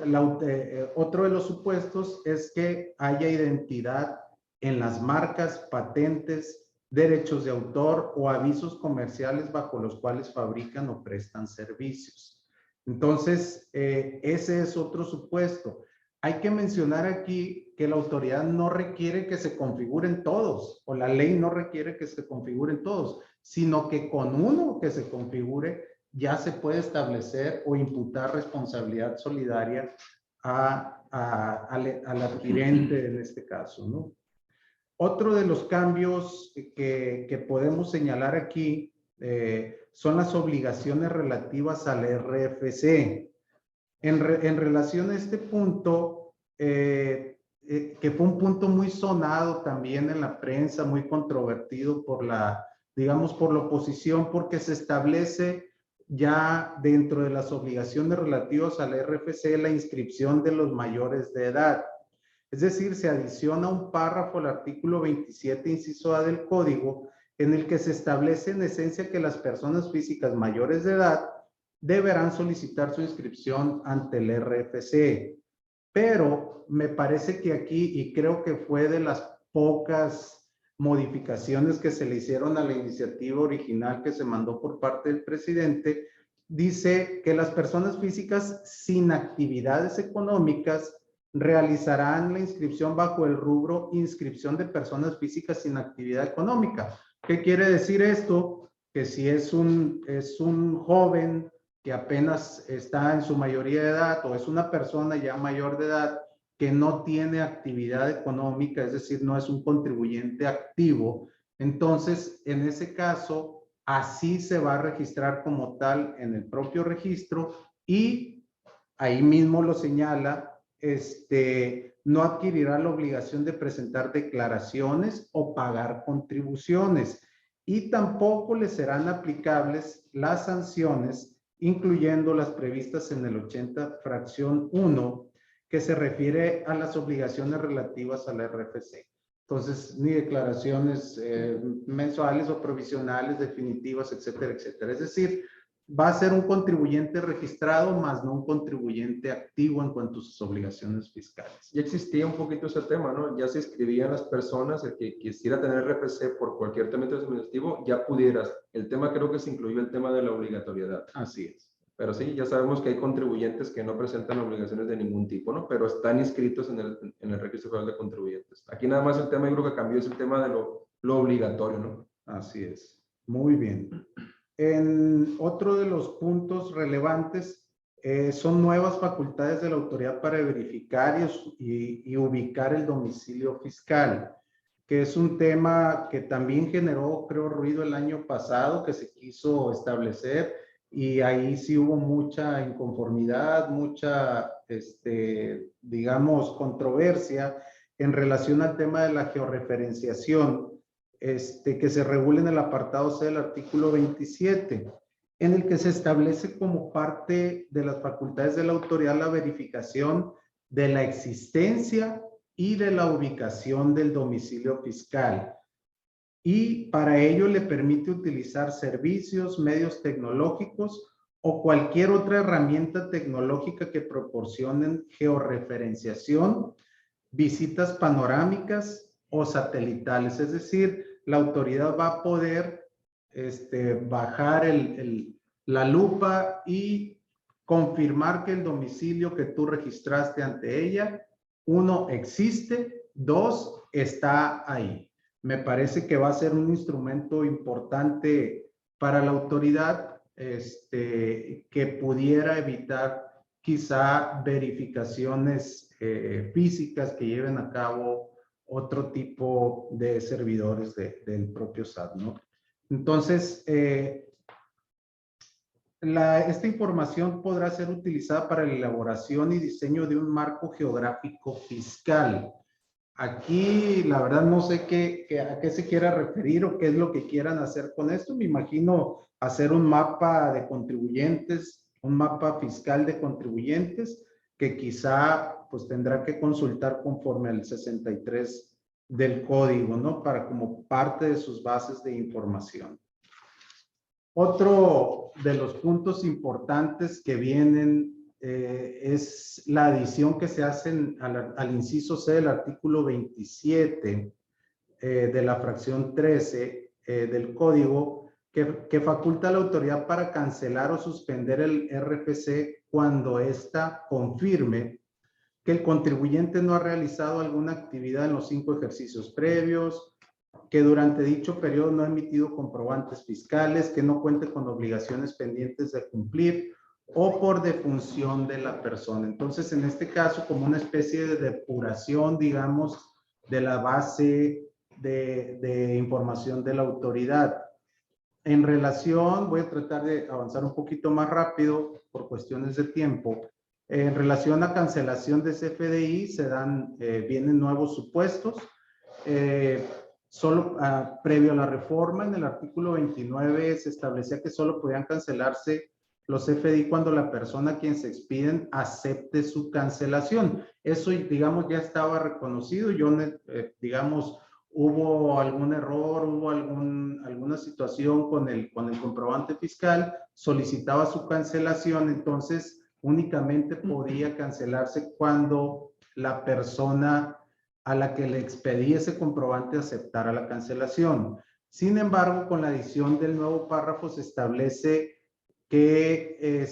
otro de los supuestos es que haya identidad en las marcas, patentes, derechos de autor o avisos comerciales bajo los cuales fabrican o prestan servicios. Entonces, ese es otro supuesto. Hay que mencionar aquí que la autoridad no requiere que se configuren todos, o la ley no requiere que se configuren todos, sino que con uno que se configure ya se puede establecer o imputar responsabilidad solidaria al adquirente en este caso, ¿no? Otro de los cambios que podemos señalar aquí son las obligaciones relativas al RFC. En relación a este punto, que fue un punto muy sonado también en la prensa, muy controvertido por digamos, por la oposición, porque se establece ya dentro de las obligaciones relativas al RFC la inscripción de los mayores de edad. Es decir, se adiciona un párrafo al artículo 27, inciso A del Código, en el que se establece en esencia que las personas físicas mayores de edad deberán solicitar su inscripción ante el RFC. Pero me parece que aquí, y creo que fue de las pocas modificaciones que se le hicieron a la iniciativa original que se mandó por parte del presidente, dice que las personas físicas sin actividades económicas realizarán la inscripción bajo el rubro inscripción de personas físicas sin actividad económica. ¿Qué quiere decir esto? Que si es un joven que apenas está en su mayoría de edad o es una persona ya mayor de edad que no tiene actividad económica, es decir, no es un contribuyente activo, entonces en ese caso así se va a registrar como tal en el propio registro y ahí mismo lo señala, no adquirirá la obligación de presentar declaraciones o pagar contribuciones y tampoco le serán aplicables las sanciones, incluyendo las previstas en el 80 fracción 1, que se refiere a las obligaciones relativas a la RFC. Entonces, ni declaraciones mensuales o provisionales, definitivas, etcétera, etcétera. Es decir, va a ser un contribuyente registrado, más no un contribuyente activo en cuanto a sus obligaciones fiscales. Ya existía un poquito ese tema, ¿no? Ya se inscribían las personas, el que quisiera tener RFC por cualquier trámite administrativo, ya pudieras. El tema creo que se incluyó el tema de la obligatoriedad. Así es. Pero sí, ya sabemos que hay contribuyentes que no presentan obligaciones de ningún tipo, ¿no? Pero están inscritos en el Registro Federal de Contribuyentes. Aquí nada más el tema, yo creo que cambió, es el tema de lo obligatorio, ¿no? Así es. Muy bien. En otro de los puntos relevantes son nuevas facultades de la autoridad para verificar y ubicar el domicilio fiscal, que es un tema que también generó, creo, ruido el año pasado, que se quiso establecer y ahí sí hubo mucha inconformidad, mucha, digamos, controversia en relación al tema de la georreferenciación, que se regula en el apartado C del artículo 27, en el que se establece como parte de las facultades de la autoridad la verificación de la existencia y de la ubicación del domicilio fiscal. Y para ello le permite utilizar servicios, medios tecnológicos o cualquier otra herramienta tecnológica que proporcionen georreferenciación, visitas panorámicas o satelitales. Es decir, la autoridad va a poder bajar la lupa y confirmar que el domicilio que tú registraste ante ella, 1, existe, 2, está ahí. Me parece que va a ser un instrumento importante para la autoridad que pudiera evitar quizá verificaciones físicas que lleven a cabo otro tipo de servidores del propio SAT, ¿no? Entonces, esta información podrá ser utilizada para la elaboración y diseño de un marco geográfico fiscal. Aquí, la verdad, no sé a qué se quiera referir o qué es lo que quieran hacer con esto. Me imagino hacer un mapa de contribuyentes, un mapa fiscal de contribuyentes, que quizá pues tendrá que consultar conforme al 63 del código, ¿no? Para como parte de sus bases de información. Otro de los puntos importantes que vienen es la adición que se hace al inciso C del artículo 27 de la fracción 13 del código que faculta a la autoridad para cancelar o suspender el RFC cuando ésta confirme que el contribuyente no ha realizado alguna actividad en los 5 ejercicios previos, que durante dicho periodo no ha emitido comprobantes fiscales, que no cuente con obligaciones pendientes de cumplir o por defunción de la persona. Entonces, en este caso, como una especie de depuración, digamos, de la base de información de la autoridad. En relación, voy a tratar de avanzar un poquito más rápido por cuestiones de tiempo. En relación a cancelación de CFDI, vienen nuevos supuestos. Previo a la reforma, en el artículo 29 se establecía que solo podían cancelarse los CFDI cuando la persona a quien se expiden acepte su cancelación. Eso, digamos, ya estaba reconocido. Yo, digamos, hubo algún error, hubo alguna situación con el comprobante fiscal, solicitaba su cancelación, entonces únicamente podía cancelarse cuando la persona a la que le expedí ese comprobante aceptara la cancelación. Sin embargo, con la adición del nuevo párrafo se establece que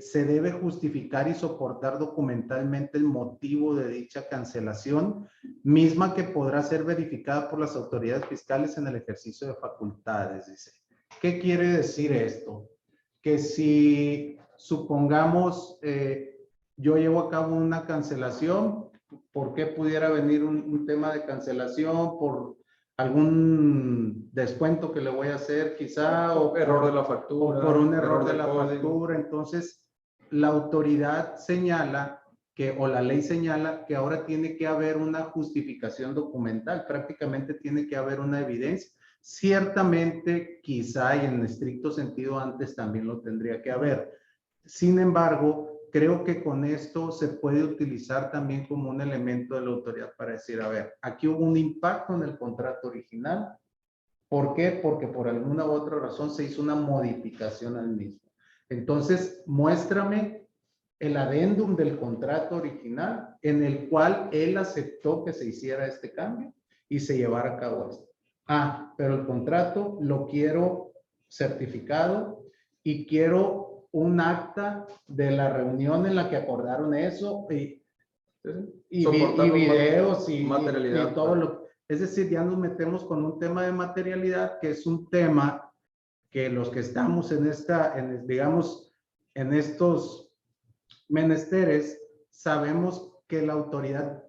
se debe justificar y soportar documentalmente el motivo de dicha cancelación, misma que podrá ser verificada por las autoridades fiscales en el ejercicio de facultades, dice. ¿Qué quiere decir esto? Que si, supongamos, yo llevo a cabo una cancelación, ¿por qué pudiera venir un tema de cancelación? Por algún descuento que le voy a hacer quizá, o error de la factura, o por un error de la código. factura. Entonces, la autoridad señala que, o la ley señala que ahora tiene que haber una justificación documental, prácticamente tiene que haber una evidencia. Ciertamente, quizá y en estricto sentido antes también lo tendría que haber. Sin embargo, creo que con esto se puede utilizar también como un elemento de la autoridad para decir, a ver, aquí hubo un impacto en el contrato original. ¿Por qué? Porque por alguna u otra razón se hizo una modificación al mismo. Entonces, muéstrame el adendum del contrato original en el cual él aceptó que se hiciera este cambio y se llevara a cabo esto. Ah, pero el contrato lo quiero certificado y quiero un acta de la reunión en la que acordaron eso y videos y todo lo. Es decir, ya nos metemos con un tema de materialidad, que es un tema que los que estamos digamos, en estos menesteres, sabemos que la autoridad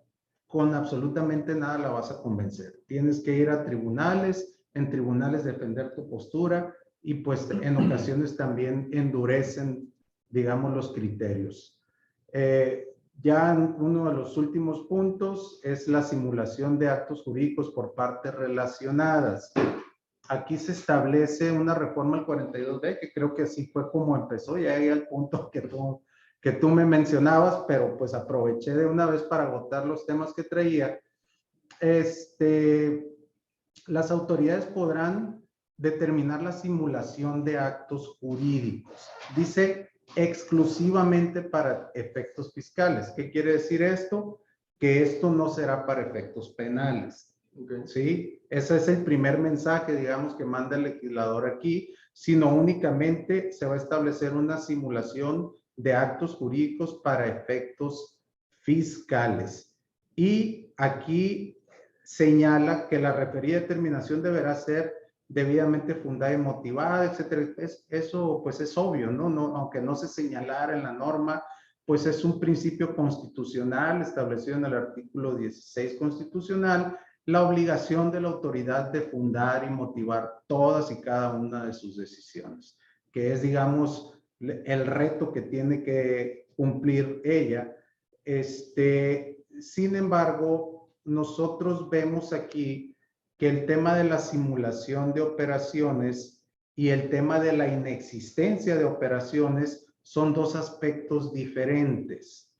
con absolutamente nada la vas a convencer. Tienes que ir a tribunales, en tribunales defender tu postura y pues en ocasiones también endurecen, digamos, los criterios. Ya uno de los últimos puntos es la simulación de actos jurídicos por partes relacionadas. Aquí se establece una reforma al 42B, que creo que así fue como empezó, ya llegué al punto que tú me mencionabas, pero pues aproveché de una vez para agotar los temas que traía. Las autoridades podrán determinar la simulación de actos jurídicos. Dice exclusivamente para efectos fiscales. ¿Qué quiere decir esto? Que esto no será para efectos penales. Okay. ¿Sí? Ese es el primer mensaje, digamos, que manda el legislador aquí, sino únicamente se va a establecer una simulación de actos jurídicos para efectos fiscales. Y aquí señala que la referida determinación deberá ser debidamente fundada y motivada, etcétera. Eso pues es obvio, ¿no? Aunque no se señalara en la norma, pues es un principio constitucional establecido en el artículo 16 constitucional, la obligación de la autoridad de fundar y motivar todas y cada una de sus decisiones, que es, digamos, el reto que tiene que cumplir ella. Sin embargo, nosotros vemos aquí que el tema de la simulación de operaciones y el tema de la inexistencia de operaciones son dos aspectos diferentes,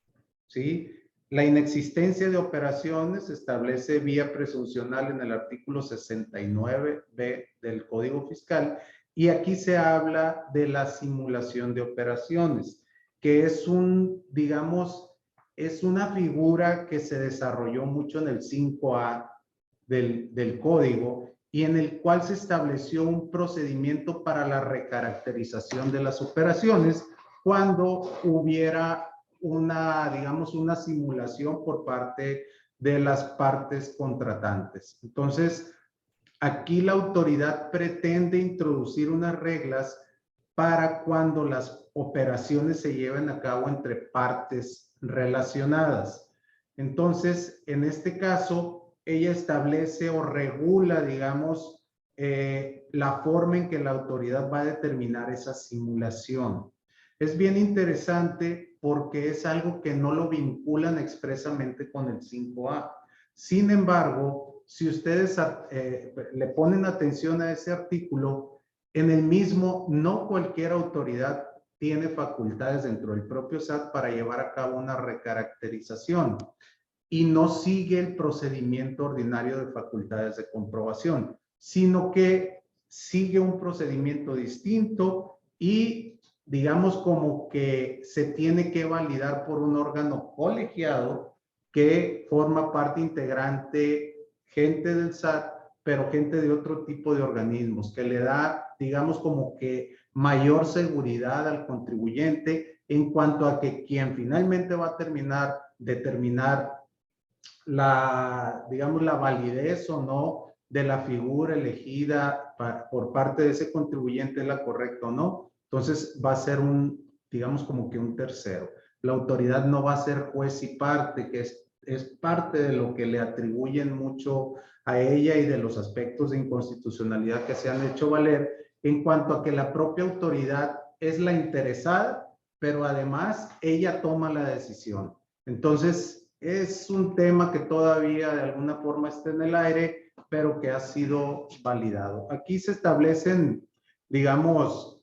¿sí? La inexistencia de operaciones se establece vía presuncional en el artículo 69b del Código Fiscal, y aquí se habla de la simulación de operaciones, que es digamos, es una figura que se desarrolló mucho en el 5A del código, y en el cual se estableció un procedimiento para la recaracterización de las operaciones cuando hubiera digamos, una simulación por parte de las partes contratantes. Entonces, aquí la autoridad pretende introducir unas reglas para cuando las operaciones se lleven a cabo entre partes relacionadas. Entonces, en este caso, ella establece o regula, digamos, la forma en que la autoridad va a determinar esa simulación. Es bien interesante porque es algo que no lo vinculan expresamente con el 5A. Sin embargo, si ustedes le ponen atención a ese artículo, en el mismo no cualquier autoridad tiene facultades dentro del propio SAT para llevar a cabo una recaracterización y no sigue el procedimiento ordinario de facultades de comprobación, sino que sigue un procedimiento distinto y digamos como que se tiene que validar por un órgano colegiado que forma parte integrante, gente del SAT, pero gente de otro tipo de organismos, que le da, digamos, como que mayor seguridad al contribuyente en cuanto a que quien finalmente va a determinar digamos, la validez o no de la figura elegida por parte de ese contribuyente es la correcta o no. Entonces va a ser digamos, como que un tercero. La autoridad no va a ser juez y parte, que es parte de lo que le atribuyen mucho a ella y de los aspectos de inconstitucionalidad que se han hecho valer en cuanto a que la propia autoridad es la interesada, pero además ella toma la decisión. Entonces, es un tema que todavía de alguna forma está en el aire, pero que ha sido validado. Aquí se establecen, digamos,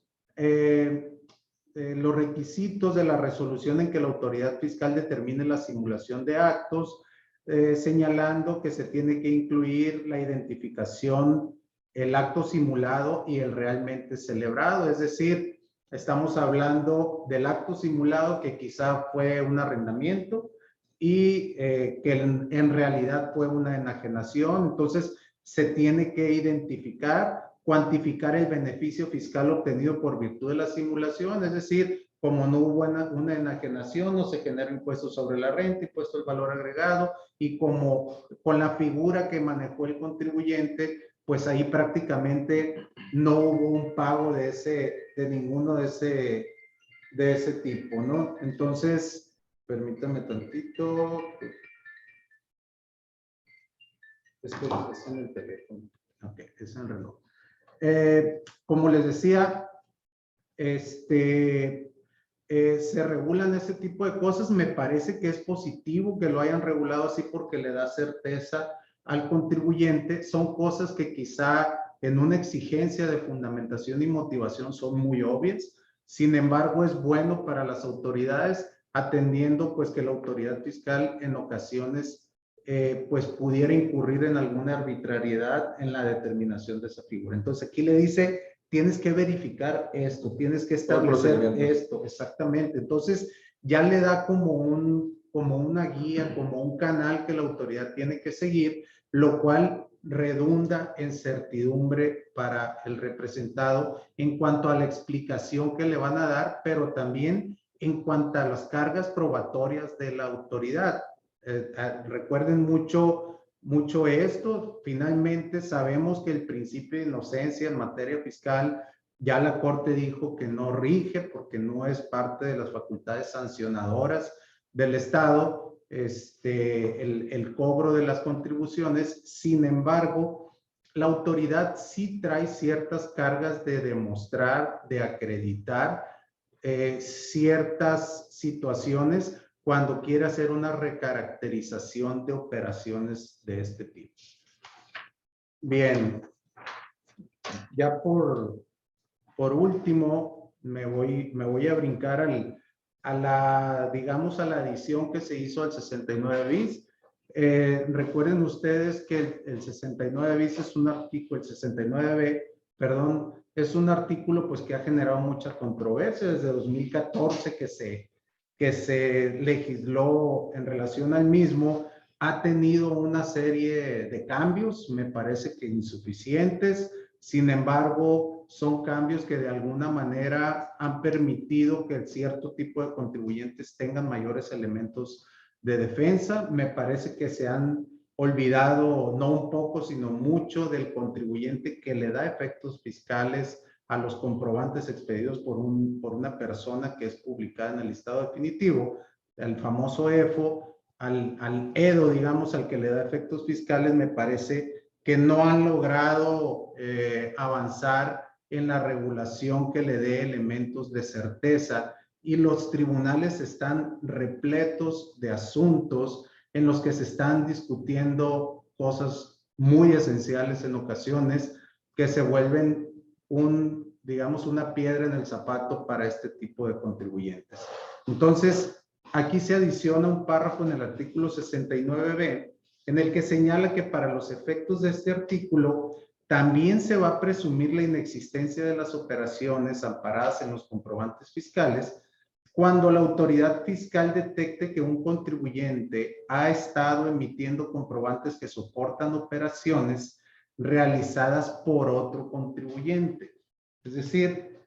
los requisitos de la resolución en que la autoridad fiscal determine la simulación de actos, señalando que se tiene que incluir la identificación, el acto simulado y el realmente celebrado. Es decir, estamos hablando del acto simulado que quizá fue un arrendamiento y que en realidad fue una enajenación. Entonces, se tiene que identificar, cuantificar el beneficio fiscal obtenido por virtud de la simulación, es decir, como no hubo una enajenación, no se genera impuesto sobre la renta, impuesto al valor agregado, y como con la figura que manejó el contribuyente, pues ahí prácticamente no hubo un pago de ninguno de ese tipo, ¿no? Entonces, permítame tantito. Es que es en el teléfono. Ok, es en el reloj. Como les decía, se regulan ese tipo de cosas. Me parece que es positivo que lo hayan regulado así porque le da certeza al contribuyente. Son cosas que quizá en una exigencia de fundamentación y motivación son muy obvias. Sin embargo, es bueno para las autoridades, atendiendo pues que la autoridad fiscal en ocasiones pues pudiera incurrir en alguna arbitrariedad en la determinación de esa figura. Entonces aquí le dice, tienes que verificar esto, tienes que establecer esto, exactamente. Entonces ya le da como una guía, como un canal que la autoridad tiene que seguir, lo cual redunda en certidumbre para el representado en cuanto a la explicación que le van a dar, pero también en cuanto a las cargas probatorias de la autoridad. Recuerden mucho esto. Finalmente sabemos que el principio de inocencia en materia fiscal ya la Corte dijo que no rige porque no es parte de las facultades sancionadoras del Estado el cobro de las contribuciones. Sin embargo, la autoridad sí trae ciertas cargas de demostrar, de acreditar ciertas situaciones cuando quiere hacer una recaracterización de operaciones de este tipo. Bien, ya por último, me voy a brincar digamos, a la adición que se hizo al 69 bis. Recuerden ustedes que el 69 bis es un artículo, el 69B, perdón, es un artículo pues que ha generado mucha controversia desde 2014 que se legisló en relación al mismo. Ha tenido una serie de cambios, me parece que insuficientes. Sin embargo, son cambios que de alguna manera han permitido que cierto tipo de contribuyentes tengan mayores elementos de defensa. Me parece que se han olvidado no un poco, sino mucho del contribuyente que le da efectos fiscales a los comprobantes expedidos por una persona que es publicada en el listado definitivo, el famoso EFO, al EDO, digamos, al que le da efectos fiscales. Me parece que no han logrado avanzar en la regulación que le dé elementos de certeza, y los tribunales están repletos de asuntos en los que se están discutiendo cosas muy esenciales en ocasiones que se vuelven un digamos, una piedra en el zapato para este tipo de contribuyentes. Entonces, aquí se adiciona un párrafo en el artículo 69b, en el que señala que para los efectos de este artículo también se va a presumir la inexistencia de las operaciones amparadas en los comprobantes fiscales cuando la autoridad fiscal detecte que un contribuyente ha estado emitiendo comprobantes que soportan operaciones realizadas por otro contribuyente. Es decir,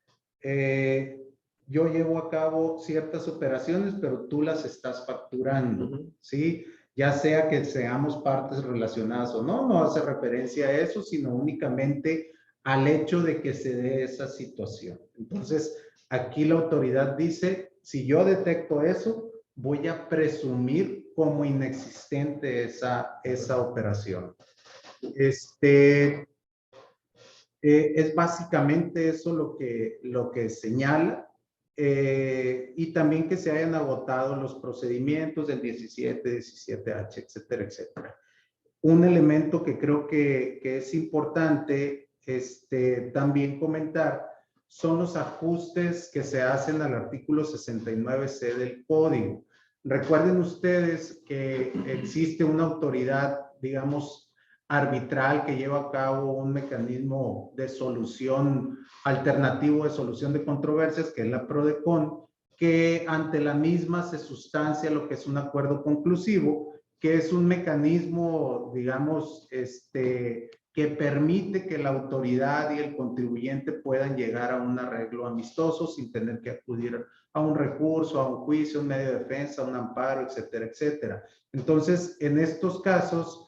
yo llevo a cabo ciertas operaciones, pero tú las estás facturando, ¿sí? Ya sea que seamos partes relacionadas o no, no hace referencia a eso, sino únicamente al hecho de que se dé esa situación. Entonces, aquí la autoridad dice, si yo detecto eso, voy a presumir como inexistente esa operación. Es básicamente eso lo que señala, y también que se hayan agotado los procedimientos del 17, 17H, etcétera, etcétera. Un elemento que creo que es importante también comentar son los ajustes que se hacen al artículo 69C del Código. Recuerden ustedes que existe una autoridad, digamos, arbitral que lleva a cabo un mecanismo de solución alternativo de solución de controversias, que es la PRODECON, que ante la misma se sustancia lo que es un acuerdo conclusivo, que es un mecanismo, digamos, que permite que la autoridad y el contribuyente puedan llegar a un arreglo amistoso sin tener que acudir a un recurso, a un juicio, un medio de defensa, un amparo, etcétera, etcétera. Entonces, en estos casos,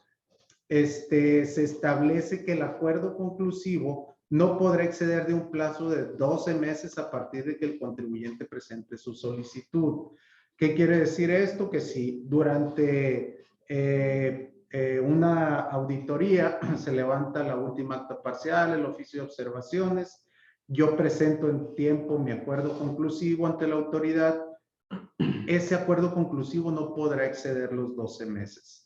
se establece que el acuerdo conclusivo no podrá exceder de un plazo de 12 meses a partir de que el contribuyente presente su solicitud. ¿Qué quiere decir esto? Que si durante una auditoría se levanta la última acta parcial, el oficio de observaciones, yo presento en tiempo mi acuerdo conclusivo ante la autoridad, ese acuerdo conclusivo no podrá exceder los 12 meses.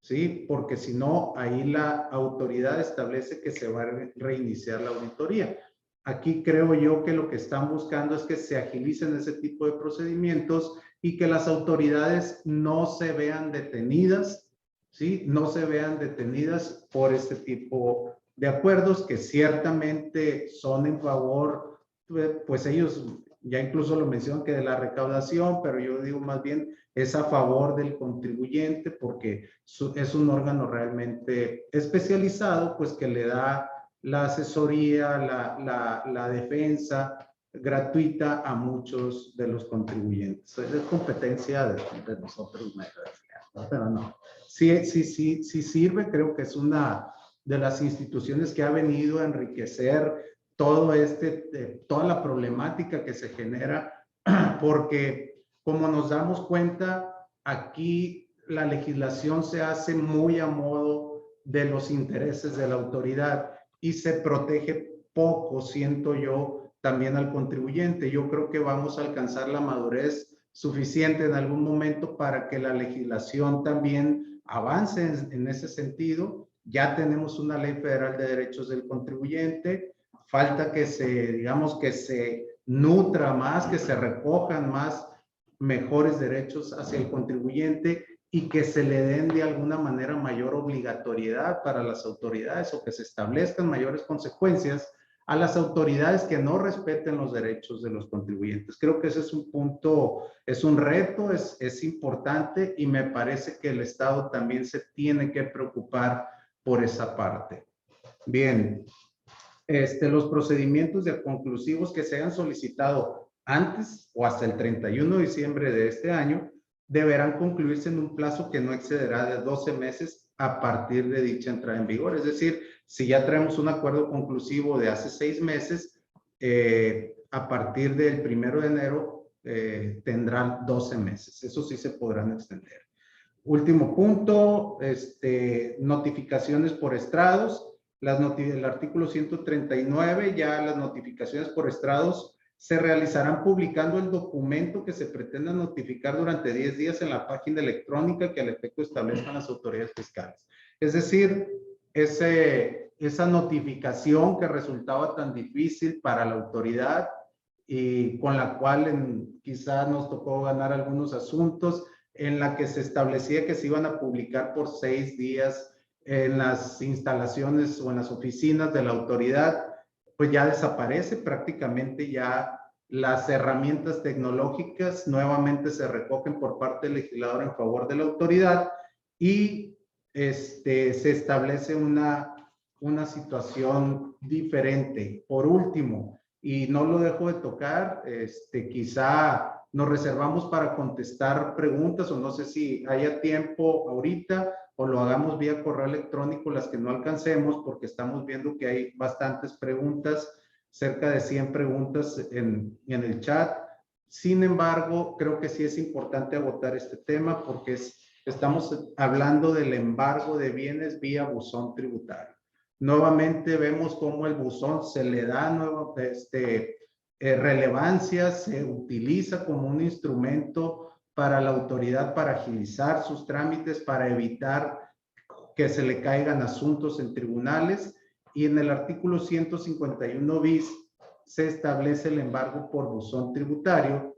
¿Sí? Porque si no, ahí la autoridad establece que se va a reiniciar la auditoría. Aquí creo yo que lo que están buscando es que se agilicen ese tipo de procedimientos y que las autoridades no se vean detenidas, ¿sí? No se vean detenidas por este tipo de acuerdos que ciertamente son en favor, pues ellos ya incluso lo mencionan que de la recaudación, pero yo digo más bien es a favor del contribuyente porque es un órgano realmente especializado, pues que le da la asesoría, la defensa gratuita a muchos de los contribuyentes. Es competencia de nosotros, ¿no? Pero no. Sí sirve, creo que es una de las instituciones que ha venido a enriquecer todo toda la problemática que se genera, porque como nos damos cuenta, aquí la legislación se hace muy a modo de los intereses de la autoridad y se protege poco, siento yo, también al contribuyente. Yo creo que vamos a alcanzar la madurez suficiente en algún momento para que la legislación también avance en ese sentido. Ya tenemos una ley federal de derechos del contribuyente, falta que digamos, que se nutra más, que se recojan más mejores derechos hacia el contribuyente y que se le den de alguna manera mayor obligatoriedad para las autoridades o que se establezcan mayores consecuencias a las autoridades que no respeten los derechos de los contribuyentes. Creo que ese es un punto, es un reto, es importante y me parece que el Estado también se tiene que preocupar por esa parte. Bien, los procedimientos de conclusivos que se hayan solicitado antes o hasta el 31 de diciembre de este año deberán concluirse en un plazo que no excederá de 12 meses a partir de dicha entrada en vigor. Es decir, si ya traemos un acuerdo conclusivo de hace 6 meses, a partir del 1 de enero tendrán 12 meses. Eso sí se podrán extender. Último punto, notificaciones por estrados. El artículo 139, ya las notificaciones por estrados se realizarán publicando el documento que se pretenda notificar durante 10 días en la página electrónica que al efecto establezcan las autoridades fiscales. Es decir, esa notificación que resultaba tan difícil para la autoridad y con la cual quizás nos tocó ganar algunos asuntos, en la que se establecía que se iban a publicar por 6 días en las instalaciones o en las oficinas de la autoridad, pues ya desaparece prácticamente. Ya las herramientas tecnológicas nuevamente se recogen por parte del legislador en favor de la autoridad y se establece una situación diferente. Por último, y no lo dejo de tocar, quizá nos reservamos para contestar preguntas, o no sé si haya tiempo ahorita o lo hagamos vía correo electrónico las que no alcancemos, porque estamos viendo que hay bastantes preguntas, cerca de 100 preguntas en el chat. Sin embargo, creo que sí es importante agotar este tema porque estamos hablando del embargo de bienes vía buzón tributario. Nuevamente vemos cómo el buzón se le da relevancia, se utiliza como un instrumento para la autoridad para agilizar sus trámites, para evitar que se le caigan asuntos en tribunales, y en el artículo 151 bis se establece el embargo por buzón tributario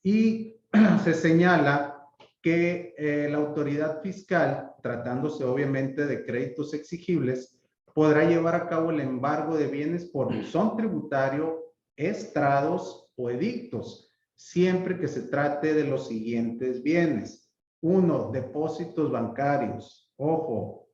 y se señala que la autoridad fiscal, tratándose obviamente de créditos exigibles, podrá llevar a cabo el embargo de bienes por buzón tributario, estrados o edictos, siempre que se trate de los siguientes bienes. 1, depósitos bancarios. Ojo,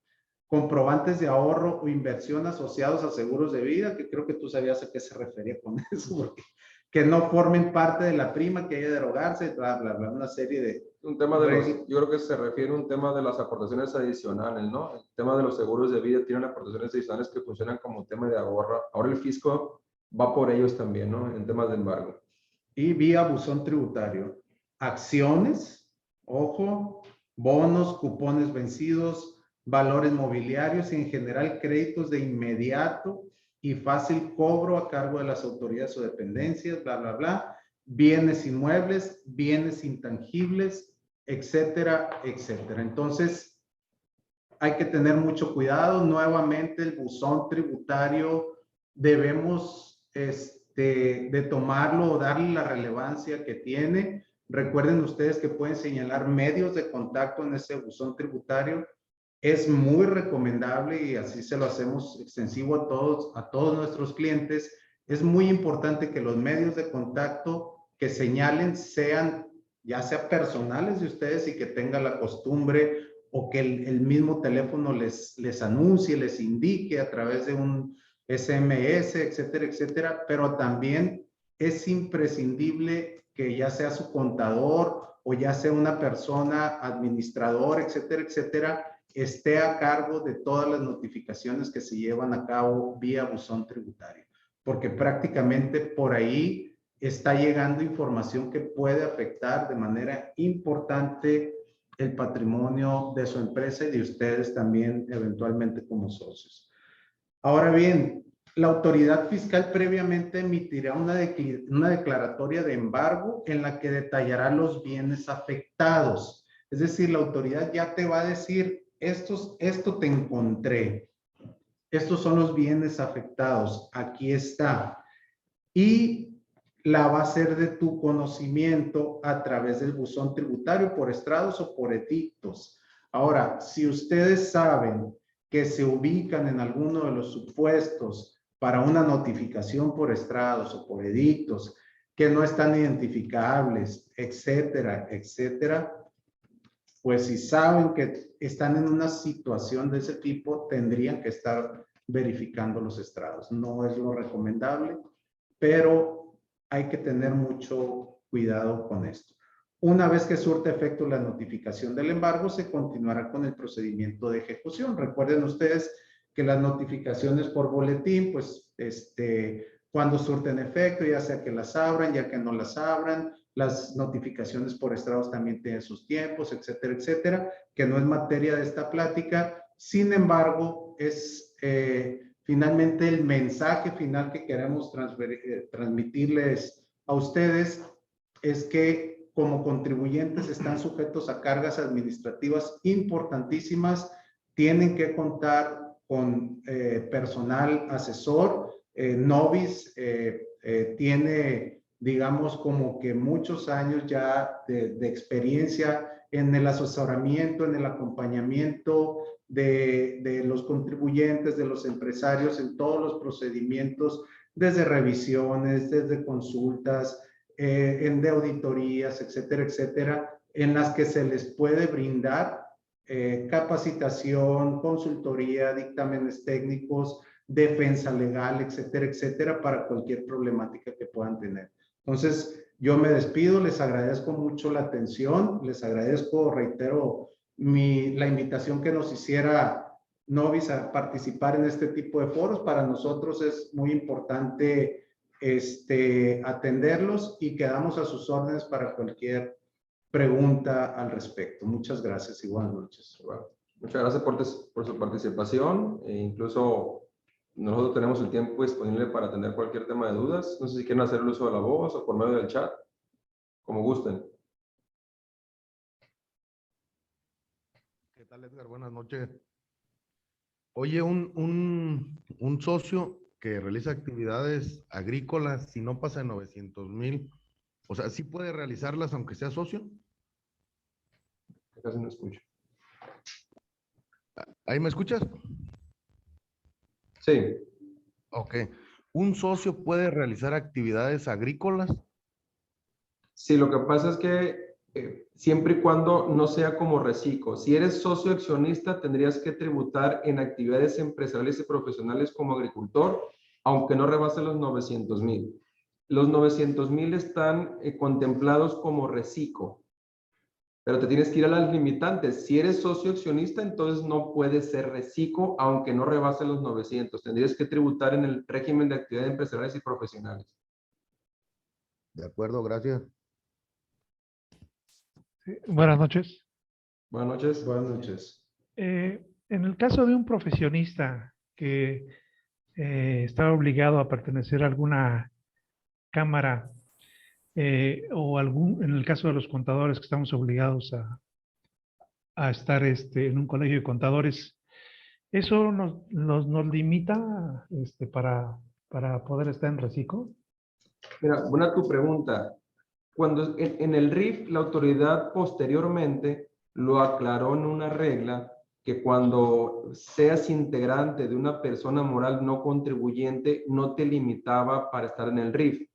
comprobantes de ahorro o inversión asociados a seguros de vida, que creo que tú sabías a qué se refería con eso, porque que no formen parte de la prima, que haya de derogarse, bla, bla, bla, una serie de... Un tema de los, yo creo que se refiere a un tema de las aportaciones adicionales, ¿no? El tema de los seguros de vida tienen aportaciones adicionales que funcionan como tema de ahorro. Ahora el fisco va por ellos también, ¿no? En temas de embargo. Y vía buzón tributario. Acciones, ojo, bonos, cupones vencidos, valores mobiliarios y en general créditos de inmediato y fácil cobro a cargo de las autoridades o dependencias, bla, bla, bla, bienes inmuebles, bienes intangibles, etcétera, etcétera. Entonces, hay que tener mucho cuidado. Nuevamente, el buzón tributario debemos de tomarlo o darle la relevancia que tiene. Recuerden ustedes que pueden señalar medios de contacto en ese buzón tributario. Es muy recomendable, y así se lo hacemos extensivo a todos nuestros clientes. Es muy importante que los medios de contacto que señalen sean ya sea personales de ustedes y que tengan la costumbre, o que el mismo teléfono les anuncie, les indique a través de un SMS, etcétera, etcétera. Pero también es imprescindible que ya sea su contador o ya sea una persona administrador, etcétera, etcétera, esté a cargo de todas las notificaciones que se llevan a cabo vía buzón tributario, porque prácticamente por ahí está llegando información que puede afectar de manera importante el patrimonio de su empresa y de ustedes también eventualmente como socios. Ahora bien, la autoridad fiscal previamente emitirá una declaratoria de embargo en la que detallará los bienes afectados. Es decir, la autoridad ya te va a decir, esto te encontré, estos son los bienes afectados, aquí está. Y la va a hacer de tu conocimiento a través del buzón tributario por estrados o por edictos. Ahora, si ustedes saben que se ubican en alguno de los supuestos para una notificación por estrados o por edictos que no están identificables, etcétera, etcétera, pues si saben que están en una situación de ese tipo, tendrían que estar verificando los estrados. No es lo recomendable, pero hay que tener mucho cuidado con esto. Una vez que surte efecto la notificación del embargo, se continuará con el procedimiento de ejecución. Recuerden ustedes que las notificaciones por boletín, pues, cuando surten efecto, ya sea que las abran, ya que no las abran, las notificaciones por estrados también tienen sus tiempos, etcétera, etcétera, que no es materia de esta plática. Sin embargo, es finalmente el mensaje final que queremos transmitirles a ustedes es que como contribuyentes están sujetos a cargas administrativas importantísimas, tienen que contar con personal asesor. Novis tiene, digamos, como que muchos años ya de experiencia en el asesoramiento, en el acompañamiento de los contribuyentes, de los empresarios, en todos los procedimientos, desde revisiones, desde consultas, de auditorías, etcétera, etcétera, en las que se les puede brindar capacitación, consultoría, dictámenes técnicos, defensa legal, etcétera, etcétera, para cualquier problemática que puedan tener. Entonces, yo me despido, les agradezco mucho la atención, les agradezco, reitero, la invitación que nos hiciera Novis a participar en este tipo de foros. Para nosotros es muy importante atenderlos y quedamos a sus órdenes para cualquier pregunta al respecto. Muchas gracias y buenas noches. Bueno, muchas gracias por su participación. Incluso nosotros tenemos el tiempo disponible para atender cualquier tema de dudas. No sé si quieren hacer el uso de la voz o por medio del chat, como gusten. ¿Qué tal, Edgar? Buenas noches. Oye, un socio que realiza actividades agrícolas, si no pasa de 900,000, o sea, ¿sí puede realizarlas aunque sea socio? Casi no escucho. ¿Ahí me escuchas? Sí. Ok. ¿Un socio puede realizar actividades agrícolas? Sí, lo que pasa es que siempre y cuando no sea como reciclo. Si eres socio accionista, tendrías que tributar en actividades empresariales y profesionales como agricultor, aunque no rebase los 900,000. Los 900,000 están contemplados como reciclo, pero te tienes que ir a las limitantes. Si eres socio accionista, entonces no puedes ser reciclo, aunque no rebase los 900. Tendrías que tributar en el régimen de actividades empresariales y profesionales. De acuerdo, gracias. Sí, buenas noches. Buenas noches. Buenas noches. En el caso de un profesionista que está obligado a pertenecer a alguna cámara o en el caso de los contadores que estamos obligados a estar en un colegio de contadores, ¿eso nos limita para poder estar en reciclo? Mira, buena tu pregunta. Cuando en el RIF, la autoridad posteriormente lo aclaró en una regla que cuando seas integrante de una persona moral no contribuyente, no te limitaba para estar en el RIF.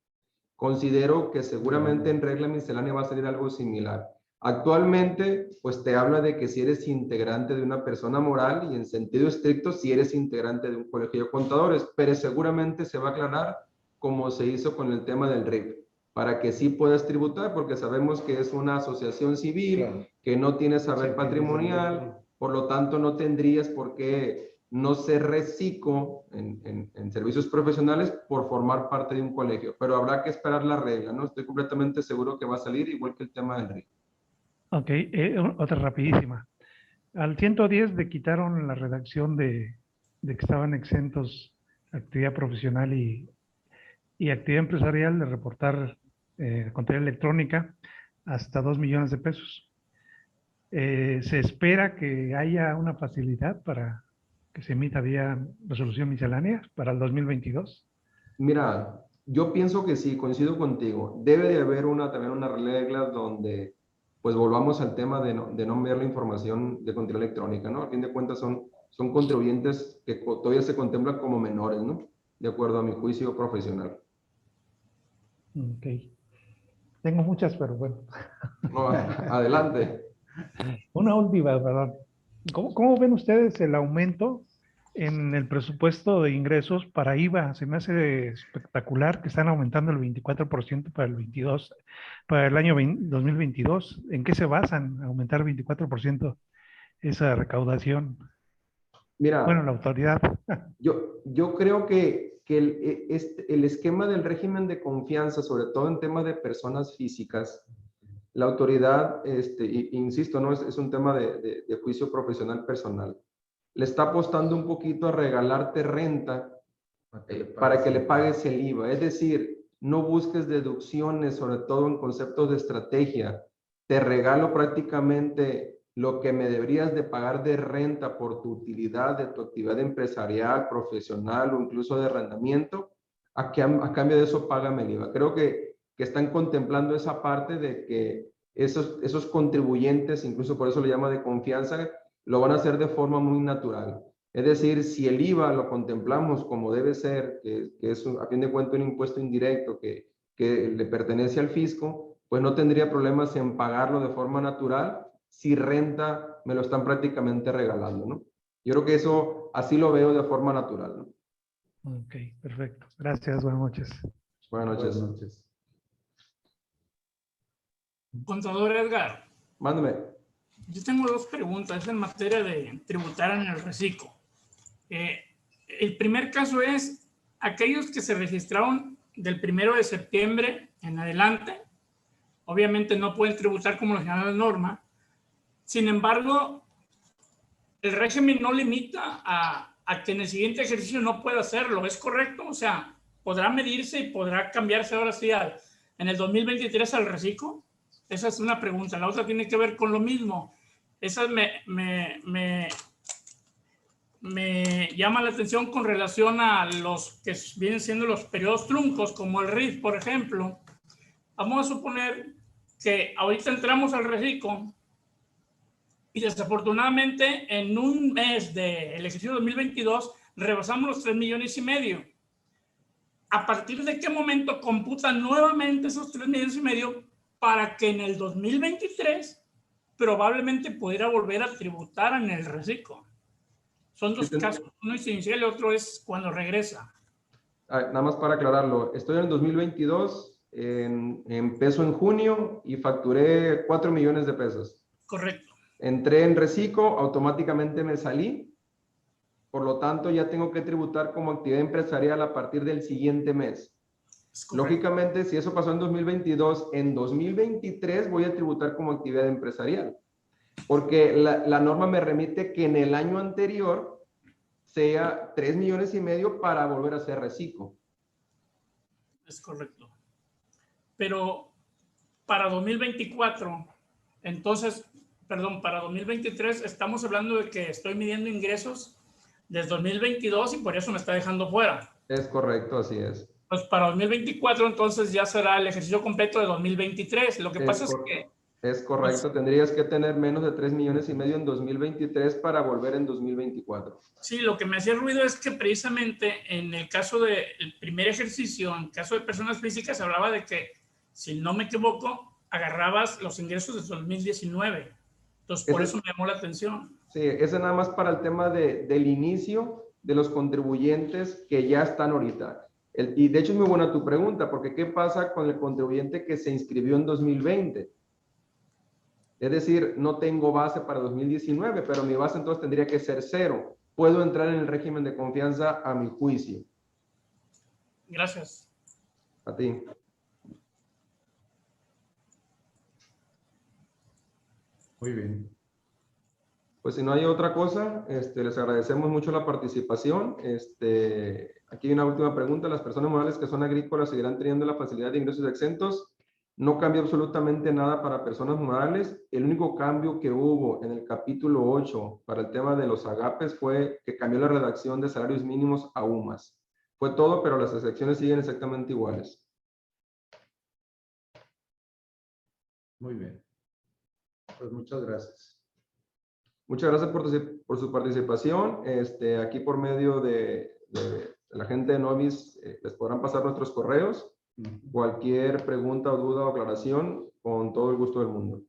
Considero que seguramente en regla miscelánea va a salir algo similar. Actualmente, pues te habla de que si eres integrante de una persona moral y en sentido estricto, si eres integrante de un colegio de contadores, pero seguramente se va a aclarar como se hizo con el tema del RIF, para que sí puedas tributar, porque sabemos que es una asociación civil, claro, que no tiene saber patrimonial, por lo tanto no tendrías por qué no ser reciclo en servicios profesionales por formar parte de un colegio, pero habrá que esperar la regla, ¿no? Estoy completamente seguro que va a salir igual que el tema del RIF. Ok, otra rapidísima. Al 110 le quitaron la redacción de que estaban exentos actividad profesional y actividad empresarial de reportar contabilidad electrónica hasta 2 millones de pesos. ¿Se espera que haya una facilidad para que se emita vía resolución miscelánea para el 2022? Mira, yo pienso que sí, coincido contigo. Debe de haber también una regla donde pues volvamos al tema de no enviar la información de contabilidad electrónica, ¿no? A fin de cuentas son contribuyentes que todavía se contemplan como menores, ¿no? De acuerdo a mi juicio profesional. Ok. Tengo muchas, pero bueno. No, adelante. Una última, perdón. ¿Cómo ven ustedes el aumento en el presupuesto de ingresos para IVA? Se me hace espectacular que están aumentando el 24% para el año 2022. ¿En qué se basan aumentar 24% esa recaudación? Mira, bueno, la autoridad. yo creo que el esquema del régimen de confianza, sobre todo en temas de personas físicas, la autoridad, insisto, no es un tema de juicio profesional personal, le está apostando un poquito a regalarte renta para que le pagues el IVA. Es decir, no busques deducciones, sobre todo en conceptos de estrategia. Te regalo prácticamente lo que me deberías de pagar de renta por tu utilidad, de tu actividad empresarial, profesional o incluso de arrendamiento, a cambio de eso págame el IVA. Creo que están contemplando esa parte de que esos contribuyentes, incluso por eso lo llama de confianza, lo van a hacer de forma muy natural. Es decir, si el IVA lo contemplamos como debe ser, que es a fin de cuentas un impuesto indirecto que le pertenece al fisco, pues no tendría problemas en pagarlo de forma natural si renta me lo están prácticamente regalando, ¿no? Yo creo que eso así lo veo de forma natural, ¿no? Ok, perfecto. Gracias, buenas noches. Buenas noches. Buenas noches. Contador Edgar, Mándame. yo tengo dos preguntas en materia de tributar en el reciclo. El primer caso es aquellos que se registraron del 1 de septiembre en adelante, obviamente no pueden tributar como lo señala la norma. Sin embargo, el régimen no limita a que en el siguiente ejercicio no pueda hacerlo, ¿es correcto? O sea, podrá medirse y podrá cambiarse ahora sí en el 2023 al reciclo. Esa es una pregunta. La otra tiene que ver con lo mismo. Esa me llama la atención con relación a los que vienen siendo los periodos truncos, como el RIF, por ejemplo. Vamos a suponer que ahorita entramos al reciclo y desafortunadamente en un mes del ejercicio 2022 rebasamos los 3,5 millones. ¿A partir de qué momento computan nuevamente esos 3,5 millones para que en el 2023 probablemente pudiera volver a tributar en el reciclo? Son dos casos, uno es inicial y otro es cuando regresa. Nada más para aclararlo, estoy en el 2022, empezó en junio y facturé 4 millones de pesos. Correcto. Entré en reciclo, automáticamente me salí, por lo tanto ya tengo que tributar como actividad empresarial a partir del siguiente mes. Lógicamente, si eso pasó en 2022, en 2023 voy a tributar como actividad empresarial, porque la norma me remite que en el año anterior sea 3,5 millones para volver a hacer reciclo. Es correcto. Pero para 2024, entonces, perdón, para 2023 estamos hablando de que estoy midiendo ingresos desde 2022 y por eso me está dejando fuera. Es correcto, así es. Pues para 2024 entonces ya será el ejercicio completo de 2023. Lo que pasa es que... Es correcto, pues, tendrías que tener menos de 3,5 millones en 2023 para volver en 2024. Sí, lo que me hacía ruido es que precisamente en el caso del primer ejercicio, en caso de personas físicas, hablaba de que, si no me equivoco, agarrabas los ingresos de 2019. Entonces, por eso me llamó la atención. Sí, ese nada más para el tema del inicio de los contribuyentes que ya están ahorita. Y de hecho es muy buena tu pregunta, porque ¿qué pasa con el contribuyente que se inscribió en 2020? Es decir, no tengo base para 2019, pero mi base entonces tendría que ser 0. Puedo entrar en el régimen de confianza a mi juicio. Gracias. A ti. Muy bien. Pues si no hay otra cosa, les agradecemos mucho la participación. Aquí hay una última pregunta. ¿Las personas morales que son agrícolas seguirán teniendo la facilidad de ingresos exentos? No cambió absolutamente nada para personas morales. El único cambio que hubo en el capítulo 8 para el tema de los agapes fue que cambió la redacción de salarios mínimos a UMAS. Fue todo, pero las excepciones siguen exactamente iguales. Muy bien. Pues muchas gracias. Muchas gracias por su participación. Aquí por medio de la gente de Novis les podrán pasar nuestros correos. Cualquier pregunta o duda o aclaración, con todo el gusto del mundo.